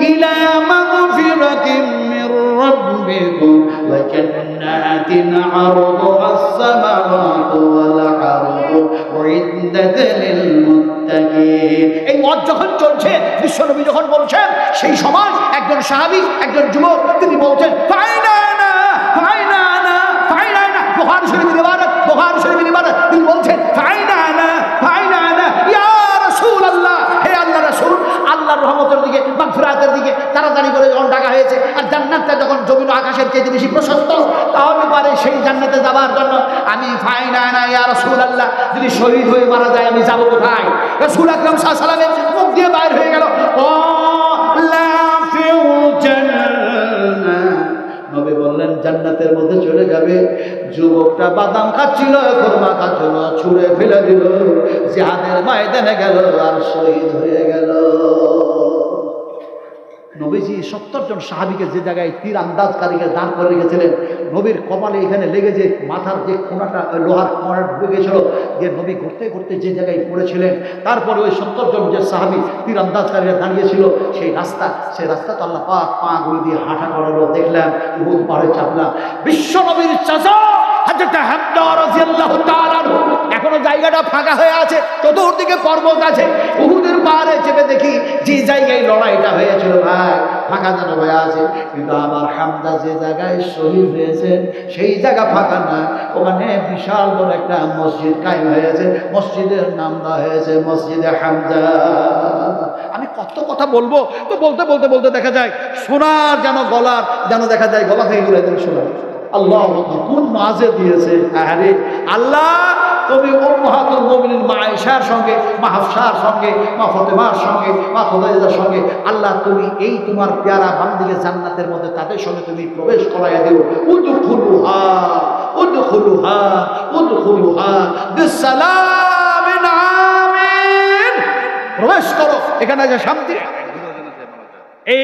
ইলা মাগফিরাতিন মির রাব্বিকুম ওয়া জান্নাতিন আরদুহা সামাওয়াতু ওয়াল আরদু উইদ্দাত লিল মুত্তাকিন। এই মত যখন চলছে, বিশ্বনবী যখন বলছেন, সেই সময় একজন সাহাবী, একজন যুবক, তিনি বলছেন ফাইনানা ফাইনানা ফাইনানা, বুখারী শরীফের ইবারত, বুখারী শরীফের ইবারত। তিনি বলছেন ফাইনানা ফাইনানা ইয়া রাসূলুল্লাহ, হে আল্লাহর রাসূল, আল্লাহর রহমতের দিকে, মাগফিরাতের দিকে তাড়াতাড়ি করে যখন ডাকা হয়েছে, আর জান্নাতটা যখন জমিন আকাশের চেয়ে বেশি প্রশস্ত, তাহলে পারে সেই জান্নাতে যাবার জন্য আমি ফাইনানা ইয়া রাসূলুল্লাহ, যদি শহীদ হয়ে মারা যায় আমি যাব কোথায়? রাসূল আকরাম সাল্লাল্লাহু আলাইহি ওয়াসাল্লামের মুখ দিয়ে বাইর হয়ে গেল লা ফিল জান্নাহ, নবী বললেন জান্নাতের মধ্যে চলে যাবে। যুবকটা বাদাম খাচ্ছিল, খুরমা খাচ্ছিল, ছুঁড়ে ফেলে দিল, জিহাদের ময়দানে গেল আর শহীদ হয়ে গেল। নবীজি 70 জন সাহাবীকে যে জায়গায় তীর আন্দাজকারীকে দাঁড় করে রেখেছিলেন, নবীর কপালে এখানে লেগে যে মাথার যে কোনাটা, লোহার কোনাটা ঢুকে গেছিল, যে নবী ঘুরতে ঘুরতে যে জায়গায় পড়েছিলেন, তারপরে ওই 70 জন যে সাহাবী তীর আন্দাজকারীরা দাঁড়িয়েছিল, সেই রাস্তা তো আল্লাহ পাক পাগুলি দিয়ে হাঁটা করালো, দেখলাম উহুদ পাহাড়ে চাপলাম। বিশ্ব নবীর চাচা হযরত হামজা রাদিয়াল্লাহু তাআলা এখনো জায়গাটা ফাঁকা হয়ে আছে, চতুর্দিকে পর্বত আছে। উহুদের পাহাড়ে চেপে দেখি যে জায়গায় লড়াইটা হয়েছিল ভাই ফাঁকা যেন হয়ে আছে, কিন্তু আমার হামজা যে জায়গায় শহীদ হয়েছেন সেই জায়গা ফাঁকা না, ওখানে বিশাল বড় একটা মসজিদ কায়েম হয়েছে, মসজিদের নাম দেওয়া হয়েছে মসজিদে হামজা। আমি কত কথা বলবো, তো বলতে বলতে বলতে দেখা যায় সোনার যেন গলার, যেন দেখা যায় গলা থেকে গেলে সোনার। আল্লাহ কোন মাঝে দিয়েছে, আরে আল্লাহ তুমি উম্মাহাতুল মুমিনিন মা আয়েশার সঙ্গে, মা হাফসার সঙ্গে, মা ফাতেমার সঙ্গে, মা খুদাইজার সঙ্গে, আল্লাহ তুমি এই তোমার প্যারা বান্দিকে জান্নাতের মধ্যে তাদের সঙ্গে তুমি প্রবেশ করাইয়া দিও। উদখুলুহা উদখুলুহা উদখুলুহা বিসসালামিন আমিন, প্রবেশ করো, এখানে যে শান্তি। এই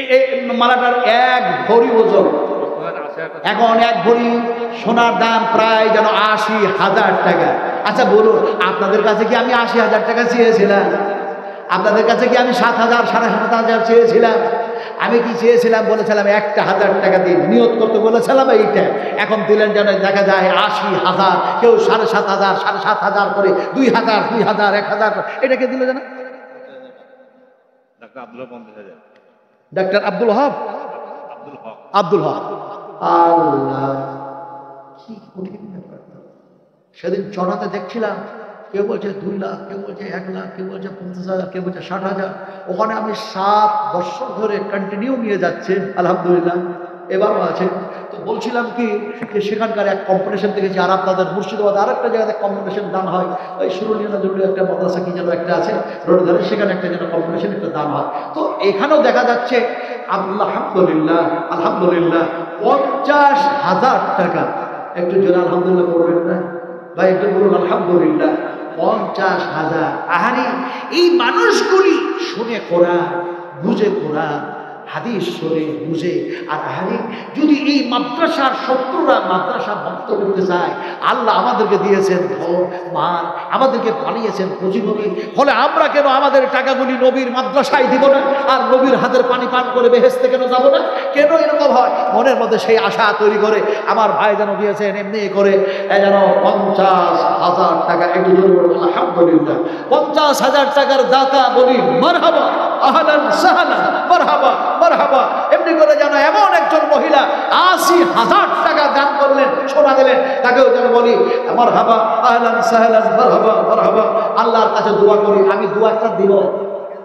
মালাটার এক ভরি ওজন, এখন এক ভরি সোনার দাম প্রায় যেন ৮০,০০০ টাকা। আচ্ছা বলুন, আপনাদের কাছে কি আমি ৮০,০০০ টাকা চেয়েছিলাম? আপনাদের কাছে কি আমি ৭,০০০ ৭,৫০০ চেয়েছিলাম? আমি কি চেয়েছিলাম? বলেছিলাম ১,০০০ টাকা দিন, নিয়ত করতে বলেছিলাম এইটা। এখন দিলেন যেন দেখা যায় ৮০,০০০, কেউ ৭,৫০০ ৭,৫০০ করে, ২,০০০ ২,০০০ ১,০০০, এটাকে দিল যেন ডাক্তার আব্দুল হক আব্দুল হক। আল্লাহ কি কঠিন ব্যাপার। সেদিন চড়াতে দেখছিলাম, কেউ বলছে 2 লাখ, কেউ বলছে 1 লাখ, কেউ বলছে 50,000, কেউ বলছে 60,000। ওখানে আমি 7 বছর ধরে কন্টিনিউ নিয়ে যাচ্ছে, আলহামদুলিল্লাহ এবারও আছে। তো বলছিলাম কি যে সেখানকার এক কম্পিটিশন দেখেছি, আর আপনাদের মুর্শিদাবাদ আর একটা জায়গাতে কম্পিটিশন দান হয়, ওই সুরুলিয়া জরুরি একটা মাদ্রাসা কি যেন একটা আছে রোড ধারে, সেখানে একটা যেন কম্পিটিশন একটা দান হয়। তো এখানেও দেখা যাচ্ছে আলহামদুলিল্লাহ আলহামদুলিল্লাহ 50,000 টাকা। একটু জোরে আলহামদুলিল্লাহ করবেন না ভাই, একটু বলুন আলহামদুলিল্লাহ। 50,000। আহারি এই মানুষগুলি শুনে কোরআন, বুঝে কোরআন, হাদিস শোনে, বুঝে। আর আহারি যদি এই মাদ্রাসার শত্রুরা মাদ্রাসা বন্ধ করতে চায়, আল্লাহ আমাদেরকে দিয়েছেন ধন মান, আমাদেরকে বানিয়েছেন পুঁজিপতি, ফলে আমরা কেন আমাদের টাকাগুলি নবীর মাদ্রাসায় দিব না, আর নবীর হাতের পানি পান করে বেহেশতে কেন যাব না? কেন এরকম হয়? মনের মধ্যে সেই আশা তৈরি করে আমার ভাই যেন দিয়েছেন এমনি করে যেন 50,000 টাকা। একটু জোরে বলুন আলহামদুলিল্লাহ। 50,000 টাকার দাতা বলি মারহাবা, আহলান সাহলান, মারহাবা মারহাবা। এমনি করে যেন এমন একজন মহিলা 80,000 টাকা দান করলেন, সোনা দিলেন, তাকেও যেন বলি মারহাবা, আহলান সাহলান, মারহাবা মারহাবা। আল্লাহর কাছে দোয়া করি। আমি দোয়াটা দিব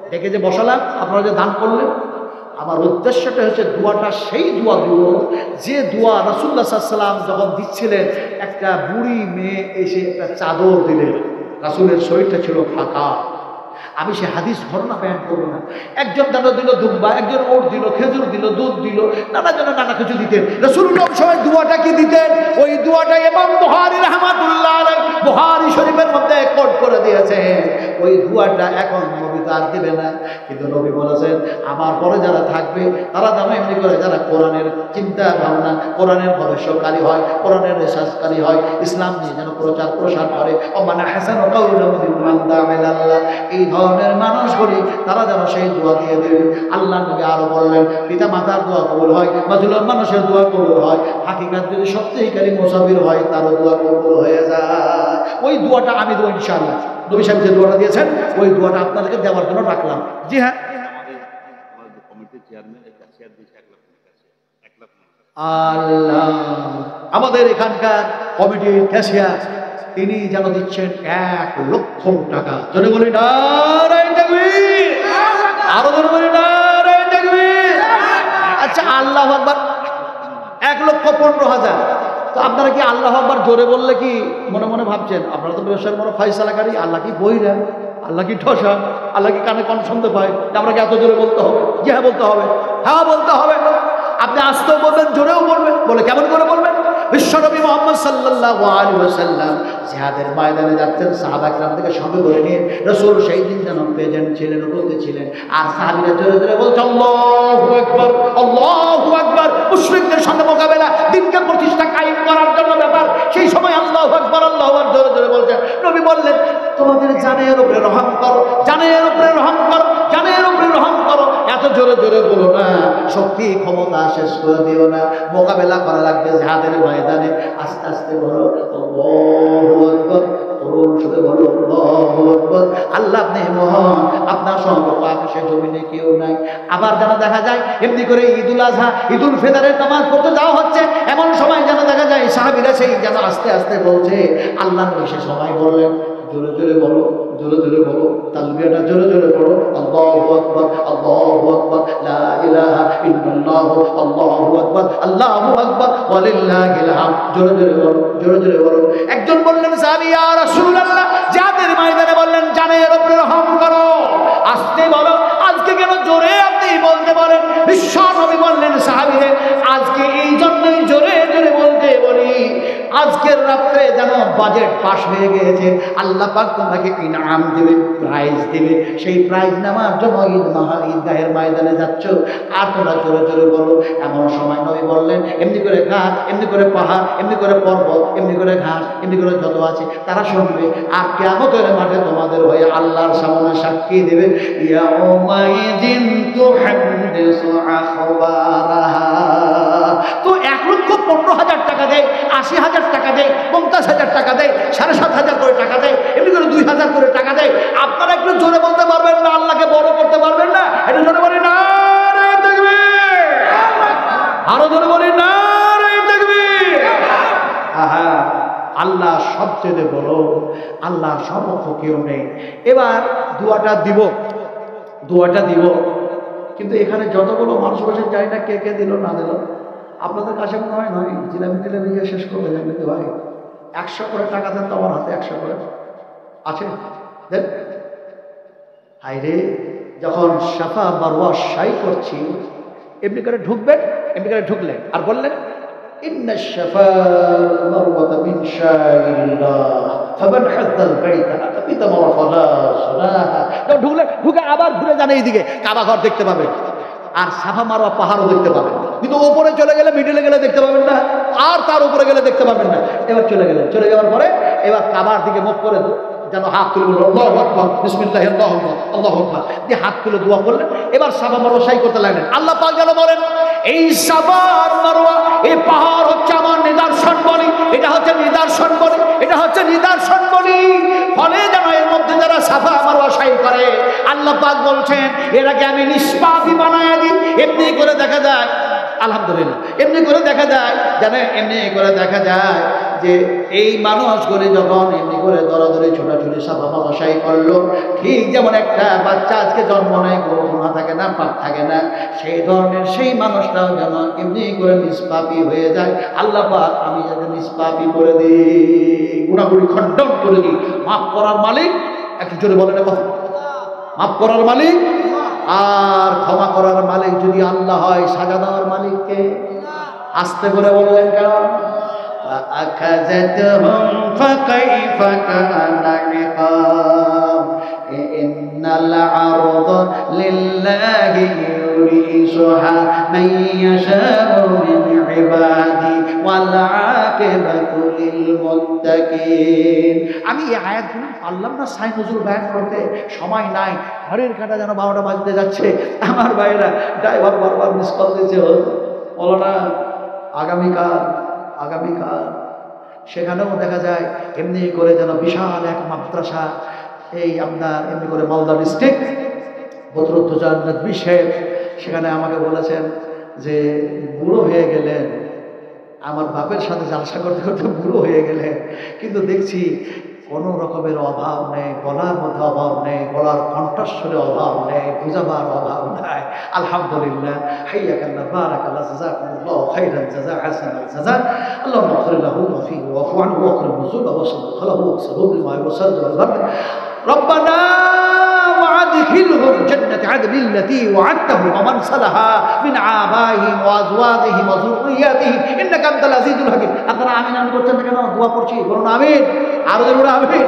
ডেকে যে বসালাম, আপনারা যে দান করলেন, আমার উদ্দেশ্যটা হচ্ছে দোয়াটা সেই দোয়া দিব যে দোয়া রাসূলুল্লাহ সাল্লাল্লাহু আলাইহি ওয়াসাল্লাম যখন দিচ্ছিলেন, একটা বুড়ি মেয়ে এসে একটা চাদর দিলেন, রাসূলের শরীরটা ছিল ফাঁকা। আমি সে হাদিস ঘটনা বয়ান করবো না। একজন যেন দিল দুব্বা, একজন ওট দিল, খেজুর দিল, দুধ দিল, নানা জন নানা কিছু দিতেন। রাসূলুল্লাহ সময় দোয়াটা কি দিতেন? ওই দোয়াটা ইমাম বুখারী রাহমাতুল্লাহ আলাইহি বুখারী শরীফের মধ্যে কোট করে দিয়েছেন। ওই দোয়াটা এখন নবী তো আর দিবে না, কিন্তু নবী বলেছেন আমার পরে যারা থাকবে তারা যেন এমনি করে যারা কোরআনের চিন্তা ভাবনা, কোরআনের ভবিষ্যৎকারী হয়, কোরআনের রিসার্চকারী হয়, ইসলাম নিয়ে যেন প্রচার প্রসার করে। ও মানে হাসান কাউলু মিম্মান দাআ ইলাল্লাহ, এই ধরনের মানুষগুলি তারা যেন সেই দোয়া দিয়ে দেবে। আল্লাহ নবী আরো বললেন, পিতা মাতার দোয়া কবুল হয়, মাজলুম মানুষের দোয়া কবুল হয়, হাকিকাত যদি সত্যিকারী মুসাফির হয় তারও দোয়া কবুল হয়ে দোয়াটা আমি দেবো ইনশাআল্লাহ। নবী সাহেব যে দোয়াটা দিয়েছেন ওই দোয়াটা আপনাদেরকে দেওয়ার জন্য রাখলাম। জি হ্যাঁ, আল্লাহ আমাদের এখানকার কমিটির ক্যাশিয়ার তিনি যেন দিচ্ছেন 1 লক্ষ টাকা। জোরে বলি নারায়ে তাকবীর, আরো জোরে বলি নারায়ে তাকবীর। আচ্ছা, আল্লাহু আকবার। 1,15,000। তো আপনারা কি আল্লাহ আকবার জোরে বললে কি মনে মনে ভাবছেন আপনারা তো ব্যবসার বড় ফয়সালাকারী, আল্লাহ কি বইরা, আল্লাহ কি ঠসা, আল্লাহ কি কানে কম শুনতে পায় যে আমরা কি এত জোরে বলতে হবে? জি হ্যাঁ বলতে হবে, হ্যাঁ বলতে হবে। আপনি আস্তেও বলবেন, জোরেও বলবেন। বলে কেমন করে বলবেন? বিশ্বনবী মুহাম্মদ সাল্লাল্লাহু আলাইহি ওয়াসাল্লাম জিহাদের ময়দানে যাচ্ছেন, সাহাবা کرام থেকে সঙ্গে করে নিয়ে রাসূল সেই দিন যেন প্রেজেন্ট ছিলেন, উপস্থিত ছিলেন। আর সাহাবীরা জোরে জোরে বলছে আল্লাহু আকবার, আল্লাহু আকবার। মুশরিকদের সঙ্গে মোকাবেলা, দিনকে প্রতিষ্ঠা কায়েম করার জন্য ব্যাপার। সেই সময় আল্লাহু আকবার, আল্লাহু আকবার জোরে জোরে বলছেন। নবী বললেন, তোমাদের জানের উপরে রহম করো, জানের উপরে রহম করো, জানের উপরে রহম করো। এত জোরে জোরে বলো না, শক্তি ক্ষমতা শেষ করে দিও না। মোকাবেলা করা লাগবে জিহাদের ময়দানে। আস্তে আস্তে বলো আল্লাহু আকবার, তরুণ সুরে বলো আল্লাহু আকবার। আল্লাহ আপনি মহান, আপনার সমকক্ষ আকাশে জমিনে কেউ নাই। আবার যেন দেখা যায় এমনি করে ঈদুল আজহা, ঈদুল ফিতরের নামাজ পড়তে যাওয়া হচ্ছে, এমন সময় যেন দেখা যায় সাহাবীরা সেই যেন আস্তে আস্তে বলছে। আল্লাহ নবী সে সময় বললেন জোরে জোরে বলো, জোরে জোরে বলো, তালবিয়াটা জোরে জোরে পড়ো। আল্লাহু আকবার, আল্লাহু আকবার, লা ইলাহা ইল্লাল্লাহ, আল্লাহু আকবার, আল্লাহু আকবার, ওয়ালিল্লাহিল হামদ। জোরে জোরে বলো, জোরে জোরে বলো। একজন বললেন সাহাবী, ইয়া রাসূলুল্লাহ, জিহাদের ময়দানে বললেন জানের উপরে রহম করো, আস্তে বলো। আজকে কেন জোরে আপনি বলতে বলেন? বিশ্ব নবী বললেন সাহাবীরে, আজকে এই জন্যই জোরে জোরে বলতে বলি, আজকের রাত্রে যেন বাজেট পাস হয়ে গিয়েছে, আল্লাহ পাক তোমাকে ইনাম দেবে, প্রাইজ দেবে। সেই প্রাইজ নেওয়ার জন্য ঈদগাহের ময়দানে যাচ্ছ, আর তোমরা জোরে জোরে বলো। এমন সময় নবী বললেন, এমনি করে ঘাট, এমনি করে পাহাড়, এমনি করে পর্বত, এমনি করে ঘাট, এমনি করে যত আছে তারা শুনবে। আর কিয়ামতের মাঠে তোমাদের হয়ে আল্লাহর সামনে সাক্ষী দেবে। ইয়াউমাইযিন তুহাদ্দিসু আখবারাহা। তো 1,15,000 টাকা দেয়, 80,000 টাকা দেয়, 50,000 টাকা দেয়, 7,500 করে টাকা দেয়, এমনি করে 2,000 করে টাকা দেয়। আপনারা একটু জোরে বলতে পারবেন না, আল্লাহকে বড় করতে পারবেন না? এটা জোরে বলি নারায়ে তাকবীর, আরো জোরে বলি নারায়ে তাকবীর। আহা, আল্লাহ সবচেয়ে বড়, আল্লাহ সমকক্ষ কেউ নেই। এবার দোয়াটা দিব, দোয়াটা দিব। কিন্তু এখানে যতগুলো মানুষ বসে যাই না কে কে দিল না দিল, আপনাদের কাছে মনে হয় নয় জিলাপি টিলাপি শেষ করবে যাবেন ভাই। 100 করে টাকা দেন তো আমার হাতে, 100 করে আছে দেন। হাইরে, যখন সাফা মারওয়া সাই করছি, এমনি করে ঢুকবেন, এমনি করে ঢুকলেন আর বললেন ইন্না সাফা মারওয়াতা মিন শাইরিল্লাহ ফামান হাজ্জাল বাইতা ফাবিতামা ফালা সালাহা। ঢুকলেন, ঢুকে আবার ঘুরে যান এইদিকে, কাবা ঘর দেখতে পাবেন আর সাফা মারওয়া পাহাড়ও দেখতে পাবেন। কিন্তু ওপরে চলে গেলে, মিডিলে গেলে দেখতে পাবেন না, আর তার উপরে গেলে দেখতে পাবেন না। এবার চলে গেলেন, চলে যাওয়ার পরে এবার কাবার দিকে মুখ করে যেন হাত তুলে বলল আল্লাহু আকবার, বিসমিল্লাহ, আল্লাহু আকবার, আল্লাহু আকবার দিয়ে হাত তুলে দোয়া করলেন। এবার সাফা মারওয়া সাই করতে লাগলেন। আল্লাহ পাক যেন বলেন, এই সাফা আর মারওয়া, এই পাহাড় হচ্ছে আমার নিদর্শন বলি, এটা হচ্ছে নিদর্শন বলি, এটা হচ্ছে নিদর্শন বলি। ফলে যেন এর মধ্যে যারা সাফা মারওয়া সাই করে, আল্লাহ পাক বলছেন এটাকে আমি নিষ্পাপী বানায় দিই। এমনি করে দেখা যায়, আলহামদুলিল্লাহ, এমনি করে দেখা যায়, জানে এমনি করে দেখা যায় যে এই মানুষগুলি যখন এমনি করে দরাদরি ছোটাছুটি সাফা মারওয়া সাই করলো, ঠিক যেমন একটা বাচ্চা আজকে জন্ম নেয়, কোনো গুনাহ থাকে না, পাপ থাকে না, সেই ধরনের সেই মানুষটাও যেন এমনি করে নিষ্পাপী হয়ে যায়। আল্লাহ পাক আমি যেন নিষ্পাপী করে দিই, গুনাহগুলি খণ্ডন করে দিই। মাফ করার মালিক, একটু জোরে বলেন কথা, মাফ করার মালিক আর ক্ষমা করার মালিক যদি আল্লাহ হয়, সাজা দেওয়ার মালিককে আস্তে করে বললেন কেন? فأخذتهم فكيف كان عقاب إن العرض لله يورثها من يشاء من عباده والعاقبة للمتقين। আমি এই আয়াতগুলো পারলাম না সাই নজরুল বয়ান করতে, সময় নাই, ঘরের কাঁটা যেন 12টা বাজতে যাচ্ছে। আমার ভাইরা ড্রাইভার বারবার মিস কল দিয়েছে, বলো না আগামীকাল সেখানেও দেখা যায় এমনি করে যেন বিশাল এক মাদ্রাসা, এই আপনার এমনি করে মালদা ডিস্ট্রিক্ট বদরুদ্দোজান নদভী সাহেব সেখানে আমাকে বলেছেন যে বুড়ো হয়ে গেলেন, আমার বাপের সাথে জালসা করতে করতে বুড়ো হয়ে গেলেন, কিন্তু দেখছি কোনো রকমের অভাব নেই, গলার মধ্যে অভাব নেই, গলার কণ্ঠস্বরে অভাব নেই, বুঝাবার অভাব নাই। আলহামদুলিল্লাহ, হাইয়াকাল্লাহ, বারাকাল্লাহ, জাযাকুমুল্লাহু খাইরান জাযা, হাসানাল জাযা। আল্লাহুম্মা ইগফির লাহু ওয়াফিহি ওয়াফু আনহু ওয়াকরিম নুজুলাহু ওয়াসল্লাহু ওয়াসল্লাহু বিল-মা'i ওয়াস-সাল্জি ওয়াল-বারকাত। রব্বানা وأدخلهم جنة عدن التي وعدتهم ومن صلح من آبائهم وأزواجهم وذرياتهم إنك أنت العزيز الحكيم। আপনারা আমিন আমিন করছেন কেন? দোয়া করছি, বলুন আমিন, আরো বলুন আমিন।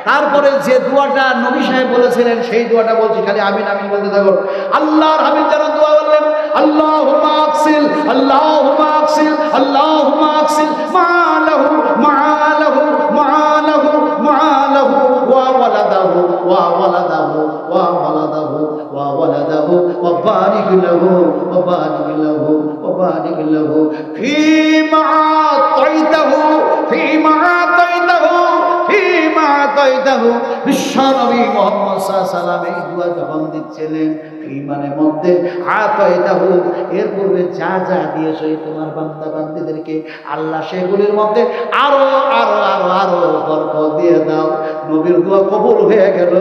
তারপরে যে দোয়াটা নবী সাহেব বলেছিলেন সেই দোয়াটা বলছি, খালি আমিন আমিন বলতে থাকো। আল্লাহর হাবিব যেন দোয়া বললেন, আল্লাহুম্মা আকসিল, আল্লাহুম্মা আকসিল, আল্লাহুম্মা আকসিল মা'লাহু মা'লাহু মা'লাহু মা'লাহু ওয়া ওয়ালাদাহু ওয়া ওয়ালাদাহু ওয়া ওয়ালাদাহু ওয়া ওয়ালাদাহু ওয়া বারিক লাহু ওয়া বারিক লাহু ওয়া বারিক লাহু ফীমা আতাইতাহু ফীমা আতাইতাহু ফীমা আতাইতাহু। বিশ্বনবী মুহাম্মদ সাল্লাল্লাহু আলাইহি ওয়াসাল্লাম এই দোয়া যখন দিচ্ছিলেন, ফীমানের মধ্যে আতাইতাহু, এর পূর্বে যা যা দিয়েছো তোমার বান্দা বান্দীদেরকে আল্লাহ সেগুলির মধ্যে আরো আরো আরো আরো বরকত দিয়ে দাও। নবীর দোয়া কবুল হয়ে গেল।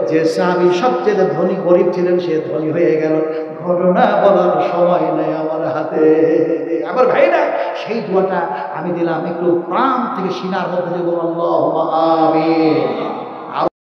যে সাহাবী সবচেয়ে ধনী গরিব ছিলেন সে ধনী হয়ে গেল। ঘটনা বলার সময় নেই আমার হাতে। আমার ভাইরা, সেই দোয়াটা আমি দিলাম, একটু প্রাণ থেকে সিনার মধ্যে বলুন আল্লাহুম্মা আমিন।